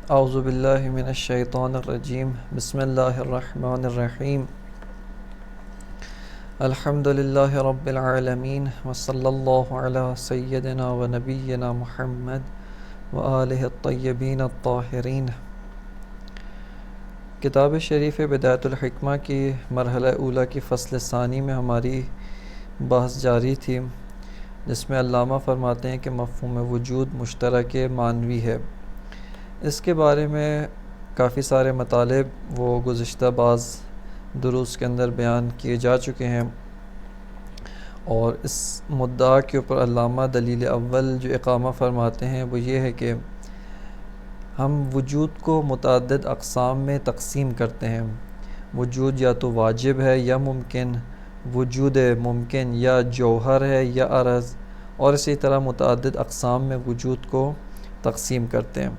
اعوذ باللہ من الشیطان الرجیم بسم اللہ الرحمن الرحیم الحمد للہ رب العالمین وصلی اللہ علی سیدنا و نبینا محمد و آلہ الطیبین الطاہرین۔ کتاب شریف بدایت الحکمہ کی مرحلہ اولیٰ کی فصل ثانی میں ہماری بحث جاری تھی، جس میں علامہ فرماتے ہیں کہ مفہوم وجود مشترک معنوی ہے۔ اس کے بارے میں کافی سارے مطالب وہ گزشتہ بعض دروس کے اندر بیان کیے جا چکے ہیں، اور اس مدعا کے اوپر علامہ دلیل اول جو اقامہ فرماتے ہیں وہ یہ ہے کہ ہم وجود کو متعدد اقسام میں تقسیم کرتے ہیں۔ وجود یا تو واجب ہے یا ممکن، وجود ممکن یا جوہر ہے یا عرض، اور اسی طرح متعدد اقسام میں وجود کو تقسیم کرتے ہیں۔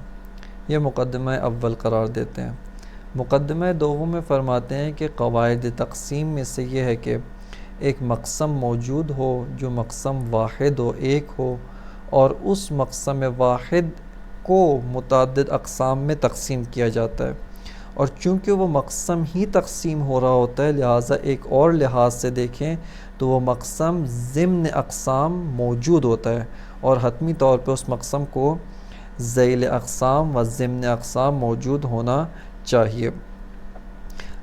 یہ مقدمہ اول قرار دیتے ہیں۔ مقدمہ دوم میں فرماتے ہیں کہ قواعد تقسیم میں سے یہ ہے کہ ایک مقسم موجود ہو جو مقسم واحد ہو، ایک ہو، اور اس مقسم واحد کو متعدد اقسام میں تقسیم کیا جاتا ہے، اور چونکہ وہ مقسم ہی تقسیم ہو رہا ہوتا ہے لہٰذا ایک اور لحاظ سے دیکھیں تو وہ مقسم ضمن اقسام موجود ہوتا ہے، اور حتمی طور پہ اس مقسم کو ذیل اقسام و ضمن اقسام موجود ہونا چاہیے۔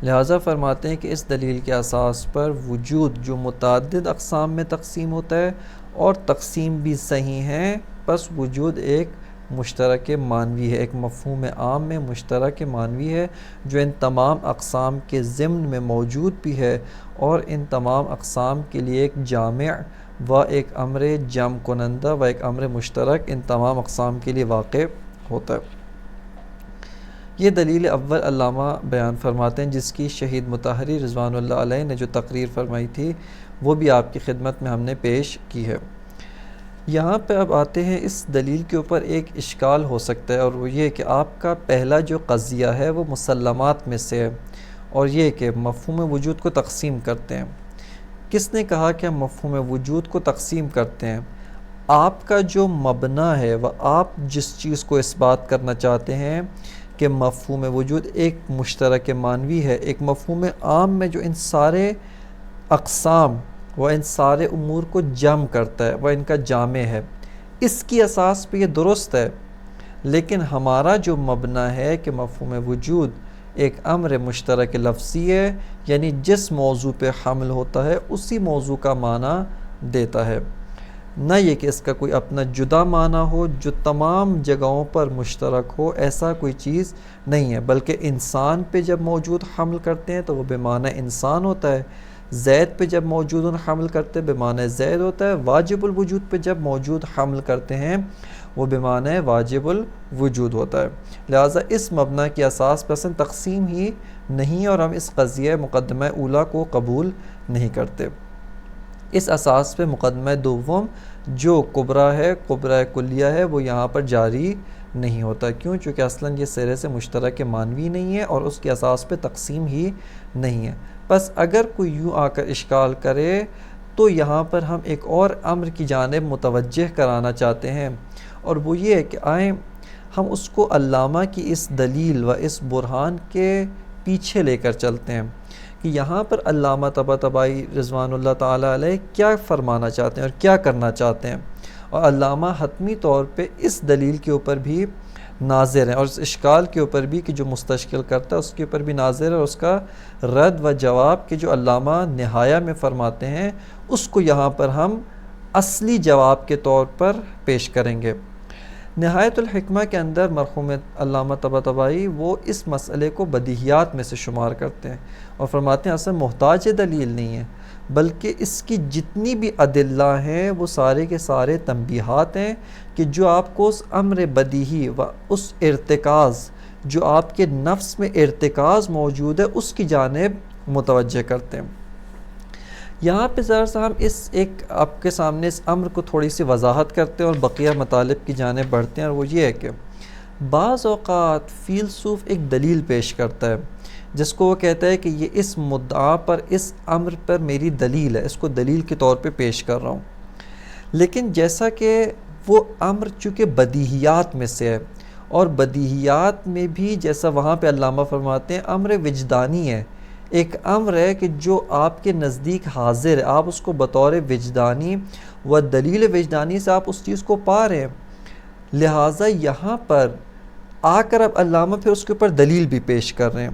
لہٰذا فرماتے ہیں کہ اس دلیل کے اساس پر وجود جو متعدد اقسام میں تقسیم ہوتا ہے اور تقسیم بھی صحیح ہے، پس وجود ایک مشترک معنوی ہے، ایک مفہوم عام میں مشترک معنوی ہے جو ان تمام اقسام کے ضمن میں موجود بھی ہے، اور ان تمام اقسام کے لیے ایک جامع و ایک امر جمع کنندہ و ایک امر مشترک ان تمام اقسام کے لیے واقع ہوتا ہے۔ یہ دلیل اول علامہ بیان فرماتے ہیں، جس کی شہید مطہری رضوان اللہ علیہ نے جو تقریر فرمائی تھی وہ بھی آپ کی خدمت میں ہم نے پیش کی ہے۔ یہاں پہ اب آتے ہیں، اس دلیل کے اوپر ایک اشکال ہو سکتا ہے، اور وہ یہ کہ آپ کا پہلا جو قضیہ ہے وہ مسلمات میں سے ہے، اور یہ کہ مفہوم وجود کو تقسیم کرتے ہیں۔ کس نے کہا کہ ہم مفہوم وجود کو تقسیم کرتے ہیں؟ آپ کا جو مبنی ہے وہ آپ جس چیز کو اس بات کرنا چاہتے ہیں کہ مفہوم وجود ایک مشترک معنوی ہے، ایک مفہوم عام میں جو ان سارے اقسام وہ ان سارے امور کو جمع کرتا ہے، وہ ان کا جامع ہے، اس کی اساس پہ یہ درست ہے۔ لیکن ہمارا جو مبنی ہے کہ مفہوم وجود ایک امر مشترک لفظی ہے، یعنی جس موضوع پہ حمل ہوتا ہے اسی موضوع کا معنی دیتا ہے، نہ یہ کہ اس کا کوئی اپنا جدا معنی ہو جو تمام جگہوں پر مشترک ہو، ایسا کوئی چیز نہیں ہے۔ بلکہ انسان پہ جب موجود حمل کرتے ہیں تو وہ بمعنی انسان ہوتا ہے، زید پہ جب موجود حمل کرتے ہیں بمعنی زید ہوتا ہے، واجب الوجود پہ جب موجود حمل کرتے ہیں وہ بمعنی واجب الوجود ہوتا ہے۔ لہٰذا اس مبنی کی اساس پر تقسیم ہی نہیں، اور ہم اس قضیہ مقدمہ اولیٰ کو قبول نہیں کرتے۔ اس اساس پہ مقدمہ دوم جو کبریٰ ہے، کبریٰ کلیہ ہے، وہ یہاں پر جاری نہیں ہوتا۔ کیوں؟ چونکہ اصلاً یہ سرے سے مشترک معنوی نہیں ہے اور اس کے اساس پہ تقسیم ہی نہیں ہے۔ بس اگر کوئی یوں آ کر اشکال کرے تو یہاں پر ہم ایک اور امر کی جانب متوجہ کرانا چاہتے ہیں، اور وہ یہ ہے کہ آئیں ہم اس کو علامہ کی اس دلیل و اس برہان کے پیچھے لے کر چلتے ہیں کہ یہاں پر علامہ طباطبائی رضوان اللہ تعالیٰ علیہ کیا فرمانا چاہتے ہیں اور کیا کرنا چاہتے ہیں، اور علامہ حتمی طور پہ اس دلیل کے اوپر بھی ناظر ہیں، اور اس اشکال کے اوپر بھی کہ جو مستشکل کرتا ہے اس کے اوپر بھی ناظر ہے، اور اس کا رد و جواب کہ جو علامہ نہایہ میں فرماتے ہیں اس کو یہاں پر ہم اصلی جواب کے طور پر پیش کریں گے۔ نہایت الحکمہ کے اندر مرحوم علامہ طباطبائی وہ اس مسئلے کو بدیہیات میں سے شمار کرتے ہیں، اور فرماتے ہیں اصل محتاج دلیل نہیں ہے، بلکہ اس کی جتنی بھی ادلہ ہیں وہ سارے کے سارے تنبیہات ہیں کہ جو آپ کو اس امر بدیہی و اس ارتکاز جو آپ کے نفس میں ارتکاز موجود ہے اس کی جانب متوجہ کرتے ہیں۔ یہاں پہ ذرا سا ہم اس ایک آپ کے سامنے اس امر کو تھوڑی سی وضاحت کرتے ہیں اور بقیہ مطالب کی جانب بڑھتے ہیں، اور وہ یہ ہے کہ بعض اوقات فیلسوف ایک دلیل پیش کرتا ہے جس کو وہ کہتا ہے کہ یہ اس مدعا پر، اس امر پر میری دلیل ہے، اس کو دلیل کے طور پہ پیش کر رہا ہوں، لیکن جیسا کہ وہ امر چونکہ بدیہیات میں سے ہے اور بدیہیات میں بھی جیسا وہاں پہ علامہ فرماتے ہیں امر وجدانی ہے، ایک امر ہے کہ جو آپ کے نزدیک حاضر ہے، آپ اس کو بطور وجدانی و دلیل وجدانی سے آپ اس چیز کو پا رہے ہیں۔ لہٰذا یہاں پر آ کر اب علامہ پھر اس کے اوپر دلیل بھی پیش کر رہے ہیں۔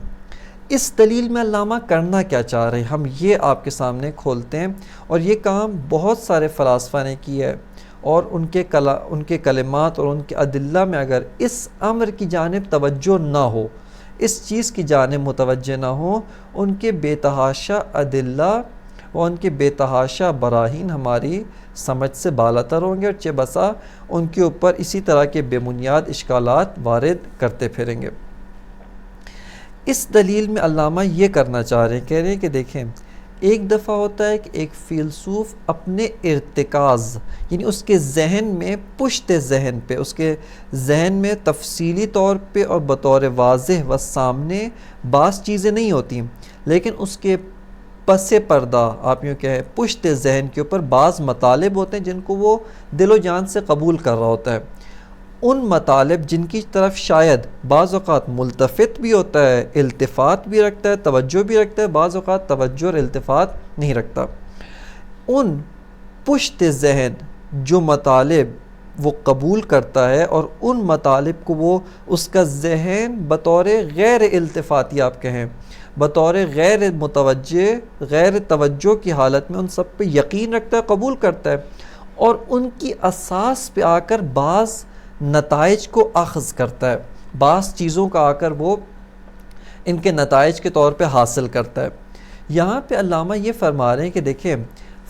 اس دلیل میں علامہ کرنا کیا چاہ رہے ہیں ہم یہ آپ کے سامنے کھولتے ہیں، اور یہ کام بہت سارے فلاسفہ نے کیا ہے، اور ان کے کلمات اور ان کے ادلہ میں اگر اس امر کی جانب توجہ نہ ہو، اس چیز کی جانب متوجہ نہ ہو، ان کے بے تحاشا ادلہ اور ان کے بے تحاشا براہین ہماری سمجھ سے بالاتر ہوں گے، اور چہ بسا ان کے اوپر اسی طرح کے بے بنیاد اشکالات وارد کرتے پھریں گے۔ اس دلیل میں علامہ یہ کرنا چاہ رہے ہیں، کہہ رہے ہیں کہ دیکھیں، ایک دفعہ ہوتا ہے کہ ایک فیلسوف اپنے ارتکاز یعنی اس کے ذہن میں پشت ذہن پہ، اس کے ذہن میں تفصیلی طور پہ اور بطور واضح و سامنے بعض چیزیں نہیں ہوتی، لیکن اس کے پس پردہ آپ یوں کہیں پشت ذہن کے اوپر بعض مطالب ہوتے ہیں جن کو وہ دل و جان سے قبول کر رہا ہوتا ہے۔ ان مطالب جن کی طرف شاید بعض اوقات ملتفت بھی ہوتا ہے، التفات بھی رکھتا ہے، توجہ بھی رکھتا ہے، بعض اوقات توجہ اور التفات نہیں رکھتا، ان پشت ذہن جو مطالب وہ قبول کرتا ہے اور ان مطالب کو وہ اس کا ذہن بطور غیر التفاتی آپ کہیں، بطور غیر متوجہ غیر توجہ کی حالت میں ان سب پہ یقین رکھتا ہے، قبول کرتا ہے، اور ان کی اساس پہ آ کر بعض نتائج کو اخذ کرتا ہے، بعض چیزوں کا آ کر وہ ان کے نتائج کے طور پہ حاصل کرتا ہے۔ یہاں پہ علامہ یہ فرما رہے ہیں کہ دیکھیں،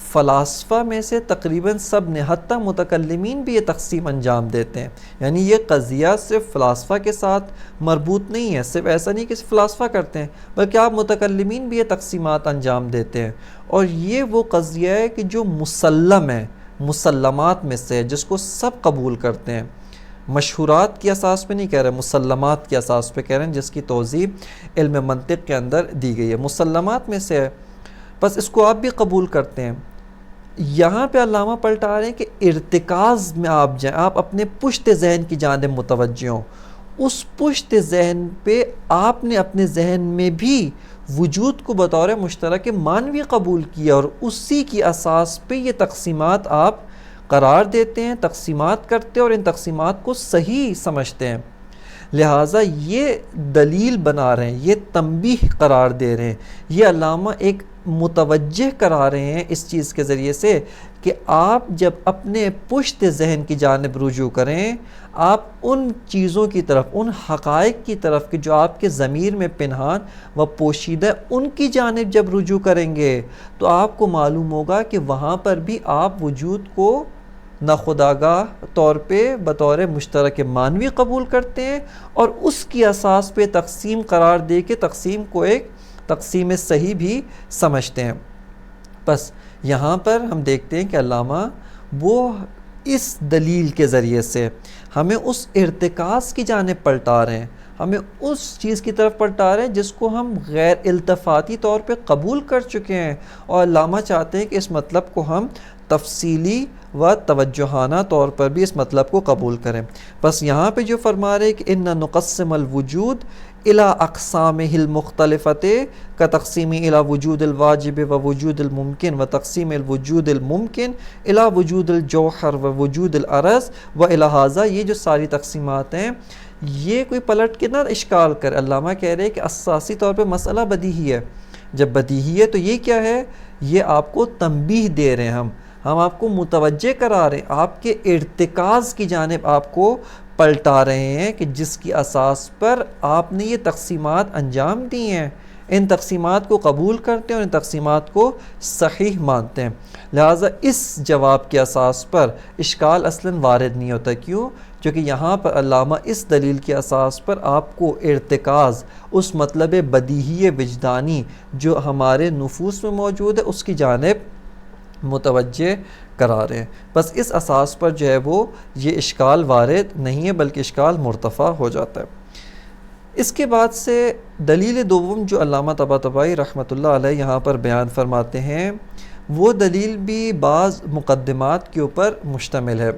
فلاسفہ میں سے تقریباً سب نے، حتیٰ متکلمین بھی یہ تقسیم انجام دیتے ہیں، یعنی یہ قضیہ صرف فلاسفہ کے ساتھ مربوط نہیں ہے، صرف ایسا نہیں کہ فلاسفہ کرتے ہیں، بلکہ آپ متکلمین بھی یہ تقسیمات انجام دیتے ہیں، اور یہ وہ قضیہ ہے کہ جو مسلم ہے، مسلمات میں سے ہے، جس کو سب قبول کرتے ہیں، مشہورات کی اساس پہ نہیں کہہ رہے، مسلمات کی اساس پہ کہہ رہے ہیں، جس کی توضیح علم منطق کے اندر دی گئی ہے، مسلمات میں سے ہے، بس اس کو آپ بھی قبول کرتے ہیں۔ یہاں پہ علامہ پلٹا رہے ہیں کہ ارتکاز میں آپ جائیں، آپ اپنے پشت ذہن کی جانب متوجہ ہوں، اس پشت ذہن پہ آپ نے اپنے ذہن میں بھی وجود کو بطور مشترک معنوی قبول کیا، اور اسی کی اساس پہ یہ تقسیمات آپ قرار دیتے ہیں، تقسیمات کرتے ہیں، اور ان تقسیمات کو صحیح سمجھتے ہیں۔ لہٰذا یہ دلیل بنا رہے ہیں، یہ تنبیہ قرار دے رہے ہیں، یہ علامہ ایک متوجہ کرا رہے ہیں اس چیز کے ذریعے سے کہ آپ جب اپنے پشت ذہن کی جانب رجوع کریں، آپ ان چیزوں کی طرف، ان حقائق کی طرف کہ جو آپ کے ضمیر میں پنہان و پوشیدہ، ان کی جانب جب رجوع کریں گے تو آپ کو معلوم ہوگا کہ وہاں پر بھی آپ وجود کو ناخودآگاہ طور پہ بطور مشترک معنوی قبول کرتے ہیں، اور اس کی اساس پہ تقسیم قرار دے کے تقسیم کو ایک تقسیم صحیح بھی سمجھتے ہیں۔ بس یہاں پر ہم دیکھتے ہیں کہ علامہ وہ اس دلیل کے ذریعے سے ہمیں اس ارتکاز کی جانب پلٹا رہے ہیں، ہمیں اس چیز کی طرف پلٹا رہے ہیں جس کو ہم غیر التفاتی طور پہ قبول کر چکے ہیں، اور علامہ چاہتے ہیں کہ اس مطلب کو ہم تفصیلی و توجہانہ طور پر بھی اس مطلب کو قبول کریں۔ بس یہاں پہ جو فرما رہے کہ اِنَّ نُقَسِّمَ الْوُجُودَ إِلَىٰ أَقْسَامِهِ الْمُخْتَلِفَةِ كَتَقْسِيمِ إِلَىٰ وُجُودِ الْوَاجِبِ وَوُجُودِ الْمُمْكِنِ وَتَقْسِيمِ الْوُجُودِ الْمُمْكِنِ إِلَىٰ وُجُودِ الْجَوْهَرِ وَوُجُودِ الْعَرَضِ وَإِلَىٰ هَٰذَا، یہ جو ساری تقسیمات ہیں یہ کوئی پلٹ کے نہ اشکال کر، علامہ کہہ رہے ہیں کہ اساسی طور پہ مسئلہ بدیہی ہے، جب بدیہی ہے تو یہ کیا ہے، یہ آپ کو تنبیہ دے رہے ہیں، ہم آپ کو متوجہ کرا رہے ہیں، آپ کے ارتکاز کی جانب آپ کو پلٹا رہے ہیں کہ جس کی اساس پر آپ نے یہ تقسیمات انجام دی ہیں، ان تقسیمات کو قبول کرتے ہیں اور ان تقسیمات کو صحیح مانتے ہیں۔ لہٰذا اس جواب کے اساس پر اشکال اصلاً وارد نہیں ہوتا، کیوں؟ کیونکہ یہاں پر علامہ اس دلیل کے اساس پر آپ کو ارتکاز، اس مطلب بدیہی وجدانی جو ہمارے نفوس میں موجود ہے، اس کی جانب متوجہ کرا رہے ہیں۔ بس اس اساس پر جو ہے وہ یہ اشکال وارد نہیں ہے، بلکہ اشکال مرتفع ہو جاتا ہے۔ اس کے بعد سے دلیل دوم جو علامہ طباطبائی رحمۃ اللہ علیہ یہاں پر بیان فرماتے ہیں، وہ دلیل بھی بعض مقدمات کے اوپر مشتمل ہے،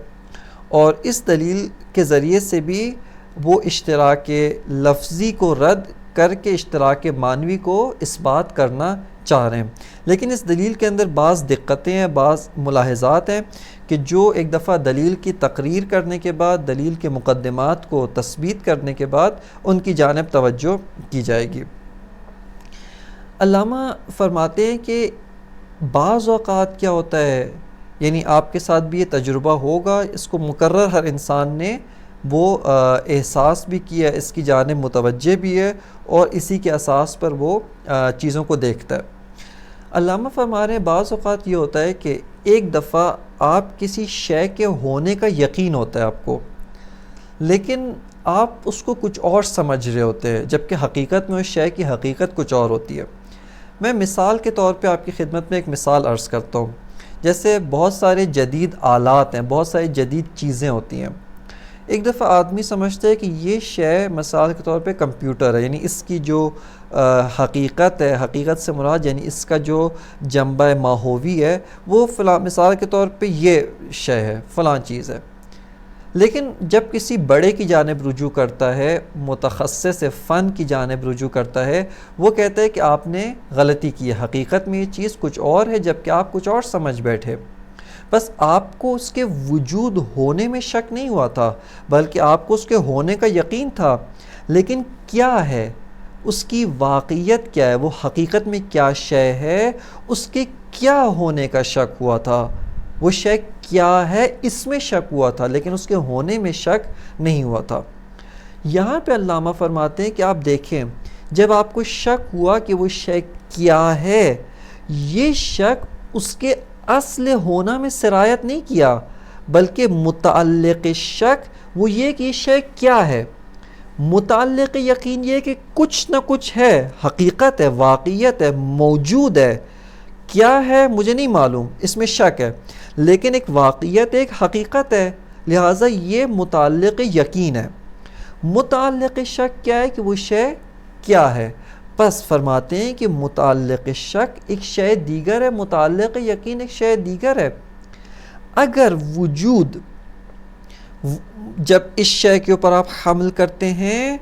اور اس دلیل کے ذریعے سے بھی وہ اشتراک لفظی کو رد کر کے اشتراک معنوی کو اس بات کرنا چاہ رہے ہیں. لیکن اس دلیل کے اندر بعض دقتیں ہیں، بعض ملاحظات ہیں کہ جو ایک دفعہ دلیل کی تقریر کرنے کے بعد، دلیل کے مقدمات کو تثبیت کرنے کے بعد ان کی جانب توجہ کی جائے گی. علامہ فرماتے ہیں کہ بعض اوقات کیا ہوتا ہے، یعنی آپ کے ساتھ بھی یہ تجربہ ہوگا، اس کو مقرر ہر انسان نے وہ احساس بھی کیا، اس کی جانب متوجہ بھی ہے اور اسی کے اساس پر وہ چیزوں کو دیکھتا ہے. علامہ فرما رہے ہیں بعض اوقات یہ ہوتا ہے کہ ایک دفعہ آپ کسی شے کے ہونے کا یقین ہوتا ہے آپ کو، لیکن آپ اس کو کچھ اور سمجھ رہے ہوتے ہیں، جبکہ حقیقت میں اس شے کی حقیقت کچھ اور ہوتی ہے. میں مثال کے طور پہ آپ کی خدمت میں ایک مثال عرض کرتا ہوں. جیسے بہت سارے جدید آلات ہیں، بہت ساری جدید چیزیں ہوتی ہیں. ایک دفعہ آدمی سمجھتا ہے کہ یہ شے مثال کے طور پہ کمپیوٹر ہے، یعنی اس کی جو حقیقت ہے، حقیقت سے مراد یعنی اس کا جو جنبہ ماہوی ہے وہ فلاں، مثال کے طور پہ یہ شے ہے، فلاں چیز ہے. لیکن جب کسی بڑے کی جانب رجوع کرتا ہے، متخصص فن کی جانب رجوع کرتا ہے، وہ کہتا ہے کہ آپ نے غلطی کی ہے، حقیقت میں یہ چیز کچھ اور ہے جبکہ آپ کچھ اور سمجھ بیٹھے. بس آپ کو اس کے وجود ہونے میں شک نہیں ہوا تھا، بلکہ آپ کو اس کے ہونے کا یقین تھا. لیکن کیا ہے، اس کی واقعیت کیا ہے، وہ حقیقت میں کیا شے ہے، اس کے کیا ہونے کا شک ہوا تھا. وہ شے کیا ہے اس میں شک ہوا تھا، لیکن اس کے ہونے میں شک نہیں ہوا تھا. یہاں پہ علامہ فرماتے ہیں کہ آپ دیکھیں، جب آپ کو شک ہوا کہ وہ شے کیا ہے، یہ شک اس کے اصل ہونا میں سرایت نہیں کیا، بلکہ متعلق شک وہ یہ کہ یہ شے کیا ہے. متعلق یقین یہ کہ کچھ نہ کچھ ہے، حقیقت ہے، واقعیت ہے، موجود ہے. کیا ہے مجھے نہیں معلوم، اس میں شک ہے، لیکن ایک واقعیت، ایک حقیقت ہے، لہٰذا یہ متعلق یقین ہے. متعلق شک کیا ہے کہ وہ شے کیا ہے. پس فرماتے ہیں کہ متعلق شک ایک شے دیگر ہے، متعلق یقین ایک شے دیگر ہے. اگر وجود جب اس شے کے اوپر آپ حمل کرتے ہیں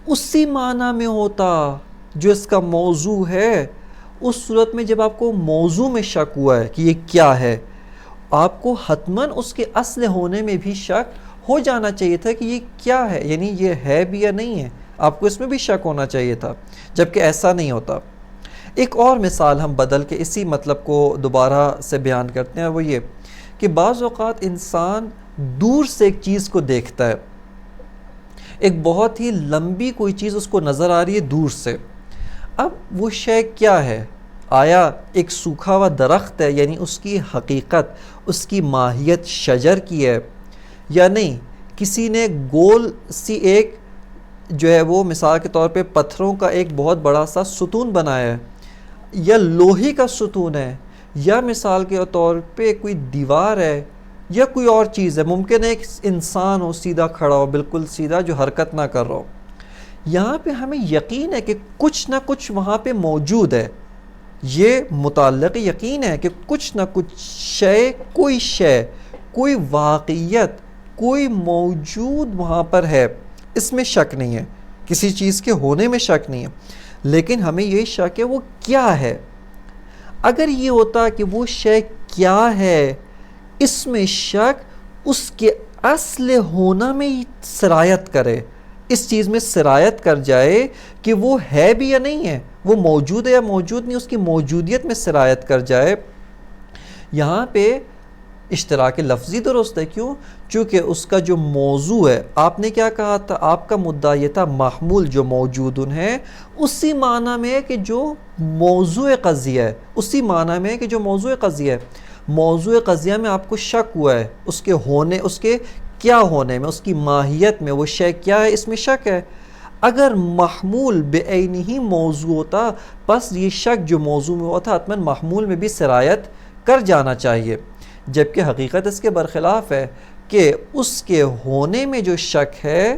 اسی معنی میں ہوتا جو اس کا موضوع ہے، اس صورت میں جب آپ کو موضوع میں شک ہوا ہے کہ یہ کیا ہے، آپ کو حتماً اس کے اصل ہونے میں بھی شک ہو جانا چاہیے تھا کہ یہ کیا ہے، یعنی یہ ہے بھی یا نہیں ہے. آپ کو اس میں بھی شک ہونا چاہیے تھا، جبکہ ایسا نہیں ہوتا. ایک اور مثال ہم بدل کے اسی مطلب کو دوبارہ سے بیان کرتے ہیں، وہ یہ کہ بعض اوقات انسان دور سے ایک چیز کو دیکھتا ہے، ایک بہت ہی لمبی کوئی چیز اس کو نظر آ رہی ہے دور سے. اب وہ شے کیا ہے، آیا ایک سوکھا ہوا درخت ہے، یعنی اس کی حقیقت، اس کی ماہیت شجر کی ہے، یا نہیں کسی نے گول سی ایک جو ہے وہ مثال کے طور پہ پتھروں کا ایک بہت بڑا سا ستون بنایا ہے، یا لوہے کا ستون ہے، یا مثال کے طور پہ کوئی دیوار ہے، یا کوئی اور چیز ہے. ممکن ہے ایک انسان ہو سیدھا کھڑا ہو، بالکل سیدھا، جو حرکت نہ کر رہا ہو. یہاں پہ ہمیں یقین ہے کہ کچھ نہ کچھ وہاں پہ موجود ہے. یہ متعلق یقین ہے کہ کچھ نہ کچھ شے، کوئی واقعیت، کوئی موجود وہاں پر ہے. اس میں شک نہیں ہے، کسی چیز کے ہونے میں شک نہیں ہے، لیکن ہمیں یہ شک ہے وہ کیا ہے. اگر یہ ہوتا کہ وہ شے کیا ہے، اس میں شک اس کے اصل ہونا میں سرایت کرے، اس چیز میں سرایت کر جائے کہ وہ ہے بھی یا نہیں ہے، وہ موجود ہے یا موجود نہیں، اس کی موجودیت میں سرایت کر جائے. یہاں پہ اشتراک لفظی درست ہے. کیوں؟ چونکہ اس کا جو موضوع ہے، آپ نے کیا کہا تھا، آپ کا مدعا یہ تھا محمول جو موجود ہے اسی معنی میں ہے کہ جو موضوع قضیہ ہے، اسی معنی میں ہے کہ جو موضوع قضیہ ہے. موضوع قضیہ میں آپ کو شک ہوا ہے، اس کے ہونے، اس کے کیا ہونے میں، اس کی ماہیت میں، وہ شے کیا ہے، اس میں شک ہے. اگر محمول بعینہ ہی موضوع ہوتا، پس یہ شک جو موضوع میں ہوا تھا حتماً محمول میں بھی سرایت کر جانا چاہیے. جبکہ حقیقت اس کے برخلاف ہے کہ اس کے ہونے میں جو شک ہے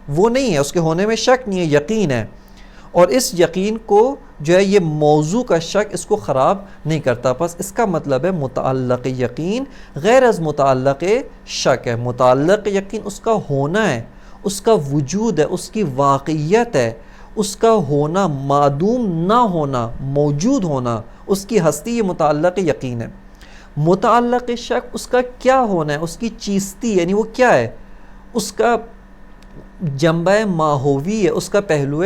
وہ نہیں ہے، اس کے ہونے میں شک نہیں ہے، یقین ہے. اور اس یقین کو جو ہے یہ موضوع کا شک اس کو خراب نہیں کرتا. پس اس کا مطلب ہے متعلق یقین غیر از متعلق شک ہے. متعلق یقین اس کا ہونا ہے، اس کا وجود ہے، اس کی واقعیت ہے، اس کا ہونا، معدوم نہ ہونا، موجود ہونا، اس کی ہستی، یہ متعلق یقین ہے۔ متعلق شک اس کا کیا ہونا ہے، اس کی چیستی یعنی وہ کیا ہے، اس کا جنبہ ماہوی ہے، اس کا پہلو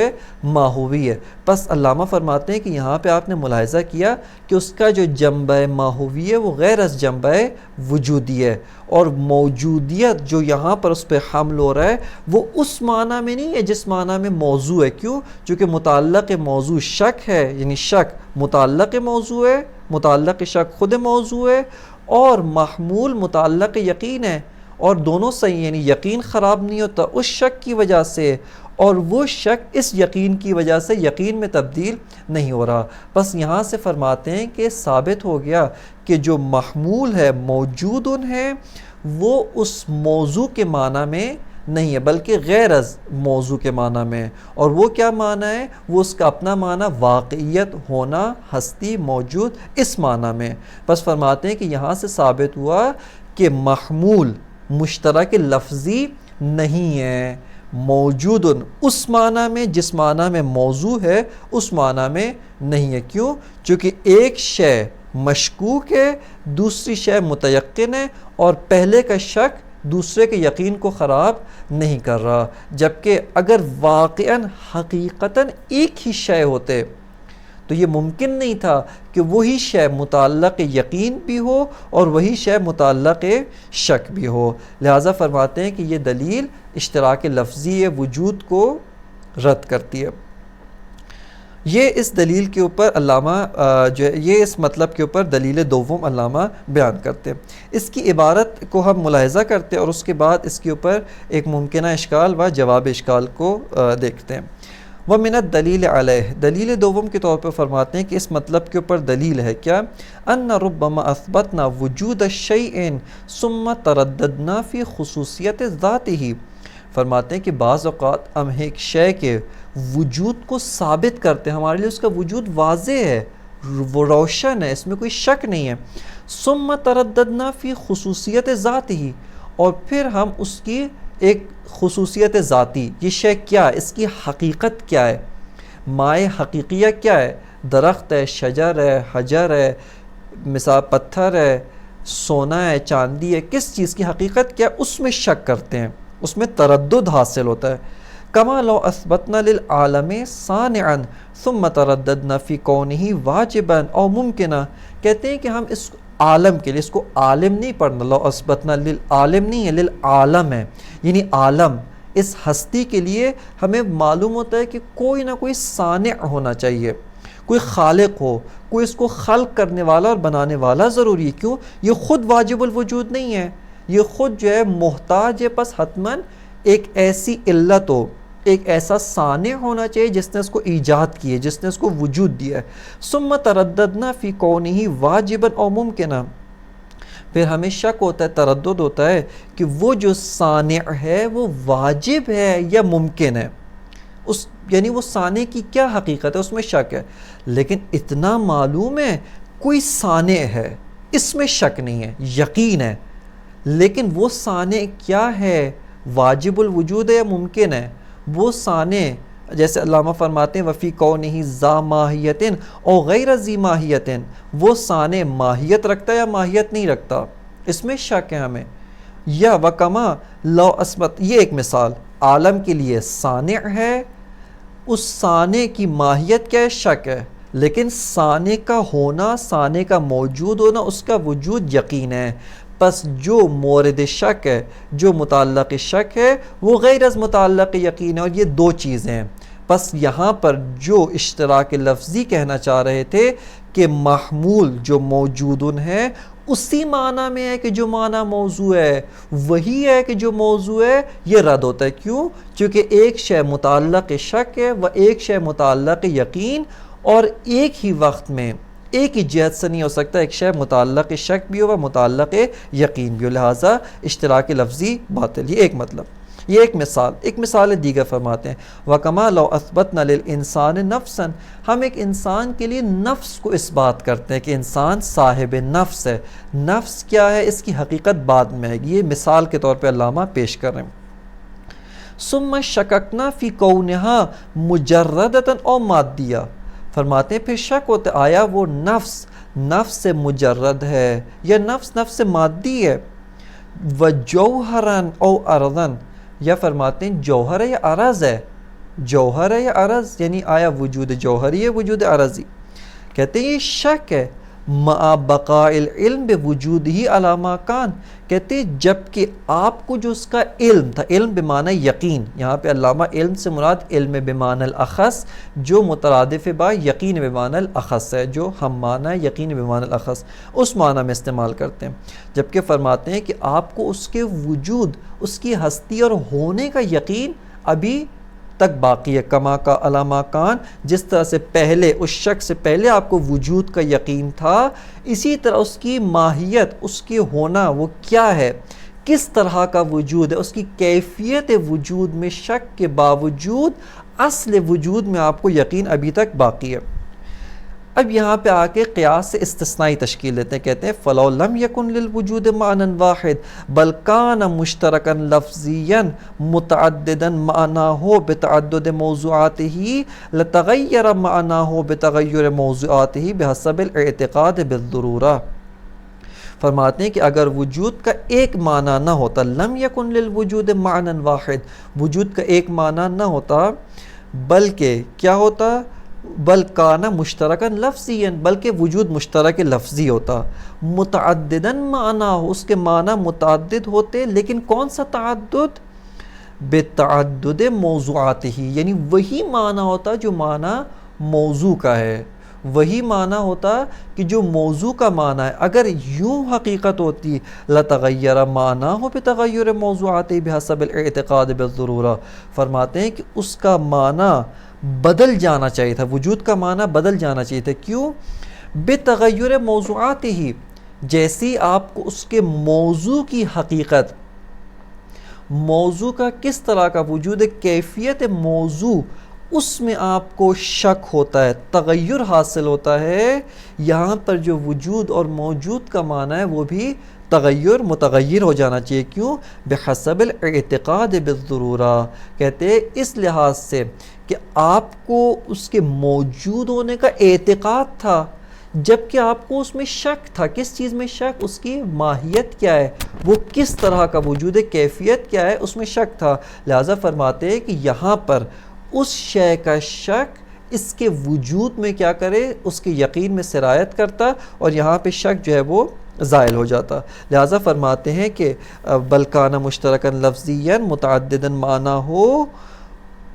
ماہوی ہے۔ پس علامہ فرماتے ہیں کہ یہاں پہ آپ نے ملاحظہ کیا کہ اس کا جو جنبہ ماہوی ہے وہ غیر از جنبہ وجودی ہے، اور موجودیت جو یہاں پر اس پہ حمل ہو رہا ہے وہ اس معنی میں نہیں ہے جس معنی میں موضوع ہے۔ کیوں؟ چونکہ متعلق موضوع شک ہے، یعنی شک متعلق موضوع ہے، متعلق شک خود موضوع ہے، اور محمول متعلق یقین ہے، اور دونوں صحیح، یعنی یقین خراب نہیں ہوتا اس شک کی وجہ سے، اور وہ شک اس یقین کی وجہ سے یقین میں تبدیل نہیں ہو رہا۔ بس یہاں سے فرماتے ہیں کہ ثابت ہو گیا کہ جو محمول ہے، موجود ہے، وہ اس موضوع کے معنی میں نہیں ہے بلکہ غیر از موضوع کے معنی میں، اور وہ کیا معنی ہے، وہ اس کا اپنا معنی واقعیت، ہونا، ہستی، موجود، اس معنی میں۔ بس فرماتے ہیں کہ یہاں سے ثابت ہوا کہ محمول مشترک لفظی نہیں ہے، موجود اس معنی میں جس معنی میں موضوع ہے اس معنی میں نہیں ہے۔ کیوں؟ چونکہ ایک شے مشکوک ہے، دوسری شے متیقن ہے، اور پہلے کا شک دوسرے کے یقین کو خراب نہیں کر رہا، جبکہ اگر واقعاً حقیقتاً ایک ہی شے ہوتے تو یہ ممکن نہیں تھا کہ وہی شے متعلق یقین بھی ہو اور وہی شے متعلق شک بھی ہو۔ لہٰذا فرماتے ہیں کہ یہ دلیل اشتراک لفظی وجود کو رد کرتی ہے۔ یہ اس دلیل کے اوپر علامہ جو ہے یہ اس مطلب کے اوپر دلیل دوم علامہ بیان کرتے ہیں۔ اس کی عبارت کو ہم ملاحظہ کرتے ہیں اور اس کے بعد اس کے اوپر ایک ممکنہ اشکال و جواب اشکال کو دیکھتے ہیں۔ وَمِنَ الدَّلِيلِ عَلَيْهِ، دلیل دوم کے طور پر فرماتے ہیں کہ اس مطلب کے اوپر دلیل ہے کیا، أَنَّ رُبَّمَا أَثْبَتْنَا وُجُودَ الشَّيْءٍ ثُمَّ تَرَدَّدْنَا فِي خُصُوصِيَّةِ ذَاتِهِ، فرماتے ہیں کہ بعض اوقات ہم ایک شے کے وجود کو ثابت کرتے ہیں، ہمارے لیے اس کا وجود واضح ہے، وہ روشن ہے، اس میں کوئی شک نہیں ہے، ثُمَّ تَرَدَّدْنَا فِي خُصُوصِيَّةِ ذَاتِهِ، اور پھر ہم اس کی ایک خصوصیت ذاتی، یہ شے کیا ہے، اس کی حقیقت کیا ہے، مائع حقیقیہ کیا ہے، درخت ہے، شجر ہے، حجر ہے، مثال پتھر ہے، سونا ہے، چاندی ہے، کس چیز کی حقیقت کیا ہے، اس میں شک کرتے ہیں، اس میں تردد حاصل ہوتا ہے۔ کما لو اثبتنا للعالم صانعا ثم ترددنا فی کونہ واجبا او ممکنہ، کہتے ہیں کہ ہم اس عالم کے لیے، اس کو عالم نہیں پڑھنا، لو اثبتنا للعالم نہیں ہے، للعالم ہے، یعنی عالم، اس ہستی کے لیے ہمیں معلوم ہوتا ہے کہ کوئی نہ کوئی صانع ہونا چاہیے، کوئی خالق ہو، کوئی اس کو خلق کرنے والا اور بنانے والا ضروری ہے۔ کیوں؟ یہ خود واجب الوجود نہیں ہے، یہ خود جو ہے محتاج ہے، پس حتماً ایک ایسی علت ہو، ایک ایسا صانع ہونا چاہیے جس نے اس کو ایجاد کی ہے، جس نے اس کو وجود دیا ہے۔ ثم ترددنا فی کونہ واجبا او ممکنہ، پھر ہمیں شک ہوتا ہے، تردد ہوتا ہے کہ وہ جو صانع ہے وہ واجب ہے یا ممکن ہے، اس یعنی وہ صانع کی کیا حقیقت ہے، اس میں شک ہے۔ لیکن اتنا معلوم ہے کوئی صانع ہے، اس میں شک نہیں ہے، یقین ہے، لیکن وہ صانع کیا ہے، واجب الوجود ہے یا ممکن ہے، وہ صانع جیسے علامہ فرماتے ہیں وفی کونہ ذا ماہیت او غیر ذی ماہیت، وہ صانع ماہیت رکھتا ہے یا ماہیت نہیں رکھتا، اس میں شک ہے ہمیں۔ یا وکما لو اثبت، یہ ایک مثال، عالم کے لیے صانع ہے، اس صانع کی ماہیت کیا ہے، شک ہے، لیکن صانع کا ہونا، صانع کا موجود ہونا، اس کا وجود یقین ہے۔ پس جو مورد شک ہے، جو متعلق شک ہے، وہ غیر از متعلق یقین ہے، اور یہ دو چیزیں ہیں۔ پس یہاں پر جو اشتراک لفظی کہنا چاہ رہے تھے کہ محمول جو موجود ہے اسی معنی میں ہے کہ جو معنی موضوع ہے، وہی ہے کہ جو موضوع ہے، یہ رد ہوتا ہے۔ کیوں؟ چونکہ ایک شے متعلق شک ہے و ایک شے متعلق یقین، اور ایک ہی وقت میں ایک ہی جہت سے نہیں ہو سکتا، ایک شے متعلق شک بھی ہو و متعلق یقین بھی ہو، لہٰذا اشتراک لفظی باطل۔ یہ ایک مطلب، یہ ایک مثال دیگر فرماتے ہیں وَكَمَا لَوْ أَثْبَتْنَا لِلْإِنسَانِ نَفْسًا، ہم ایک انسان کے لیے نفس کو اس بات کرتے ہیں کہ انسان صاحب نفس ہے، نفس کیا ہے اس کی حقیقت بعد میں ہے، یہ مثال کے طور پہ علامہ پیش کر رہے ہیں۔ ثم شککنا فی کونہا مجردتاً او مادیہ، فرماتے ہیں پھر شک ہوتا ہے آیا وہ نفس سے مجرد ہے یا نفس سے مادی ہے، وجوہراً او ارضاً، یا فرماتے ہیں جوہر ہے یا عرض ہے، جوہر ہے یا عرض، یعنی آیا وجود جوہری ہے وجود عرضی. کہتے ہیں یہ شک ہے مع بقاء العلم بوجود ہی علامہ کان، کہتے ہیں جب کہ آپ کو جو اس کا علم تھا، علم بمعنی یقین، یہاں پہ علامہ علم سے مراد علم بمعنی الاخص جو مترادف با یقین بمعنی الاخص ہے، جو ہم معنی یقین بمعنی الاخص اس معنی میں استعمال کرتے ہیں، جبکہ فرماتے ہیں کہ آپ کو اس کے وجود، اس کی ہستی اور ہونے کا یقین ابھی تک باقی ہے. کما کا علامہ کان، جس طرح سے پہلے اس شخص سے پہلے آپ کو وجود کا یقین تھا، اسی طرح اس کی ماہیت، اس کی ہونا وہ کیا ہے، کس طرح کا وجود ہے، اس کی کیفیت وجود میں شک کے باوجود اصل وجود میں آپ کو یقین ابھی تک باقی ہے. اب یہاں پہ آ کے قیاس سے استثنائی تشکیل دیتے ہیں، کہتے ہیں فَلَوْ لَمْ يَكُنْ لِلْوُجُودِ مَعْنًا وَاحِدٌ بَلْ كَانَ مُشْتَرَكًا لَفْظِيًّا مُتَعَدِّدًا مَعْنَاهُ بِتَعَدُّدِ مَوْضُوعَاتِهِ لَتَغَيَّرَ مَعْنَاهُ بِتَغَيُّرِ مَوْضُوعَاتِهِ بِحَسَبِ الْاعْتِقَادِ بِالضُّرُورَةِ. فرماتے ہیں کہ اگر وجود کا ایک معنی نہ ہوتا، لم یکن للوجود معنی واحد، وجود کا ایک معنی نہ ہوتا، بلکہ کیا ہوتا، بل کانا مشترکن لفظیاً، بلکہ وجود مشترک لفظی ہوتا، متعدداً معنی، اس کے معنی متعدد ہوتے، لیکن کون سا تعدد، بتعدد موضوعات ہی، یعنی وہی معنی ہوتا جو معنی موضوع کا ہے، وہی معنی ہوتا کہ جو موضوع کا معنی ہے. اگر یوں حقیقت ہوتی لتغیر معناہ بتغیر موضوعات بحسب الاعتقاد بالضرورہ، فرماتے ہیں کہ اس کا معنی بدل جانا چاہیے تھا، وجود کا معنی بدل جانا چاہیے تھا. کیوں؟ بتغیر موضوعات ہی، جیسی آپ کو اس کے موضوع کی حقیقت، موضوع کا کس طرح کا وجود، کیفیت موضوع، اس میں آپ کو شک ہوتا ہے، تغیر حاصل ہوتا ہے. یہاں پر جو وجود اور موجود کا معنی ہے وہ بھی تغیر، متغیر ہو جانا چاہیے. کیوں؟ بحسب الاعتقاد بالضرورہ، کہتے ہیں اس لحاظ سے کہ آپ کو اس کے موجود ہونے کا اعتقاد تھا، جبکہ آپ کو اس میں شک تھا. کس چیز میں شک؟ اس کی ماہیت کیا ہے، وہ کس طرح کا وجود ہے، کیفیت کیا ہے، اس میں شک تھا. لہذا فرماتے ہیں کہ یہاں پر اس شے کا شک اس کے وجود میں کیا کرے، اس کے یقین میں سرایت کرتا، اور یہاں پہ شک جو ہے وہ زائل ہو جاتا. لہذا فرماتے ہیں کہ بلکانہ مشترکن لفظیاً متعدداً معنی ہو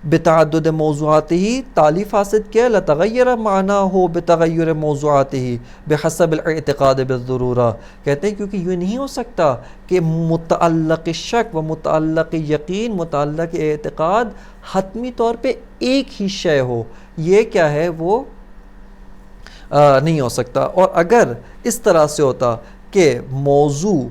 بتعدد موضوعات ہی، تالیف حاصل کیا لتغیر معنی ہو بتغیر موضوعات ہی بحسب الاعتقاد بالضرورہ. کہتے ہیں کیونکہ یہ نہیں ہو سکتا کہ متعلق شک و متعلق یقین، متعلق اعتقاد حتمی طور پہ ایک ہی شے ہو، یہ کیا ہے وہ نہیں ہو سکتا. اور اگر اس طرح سے ہوتا کہ موضوع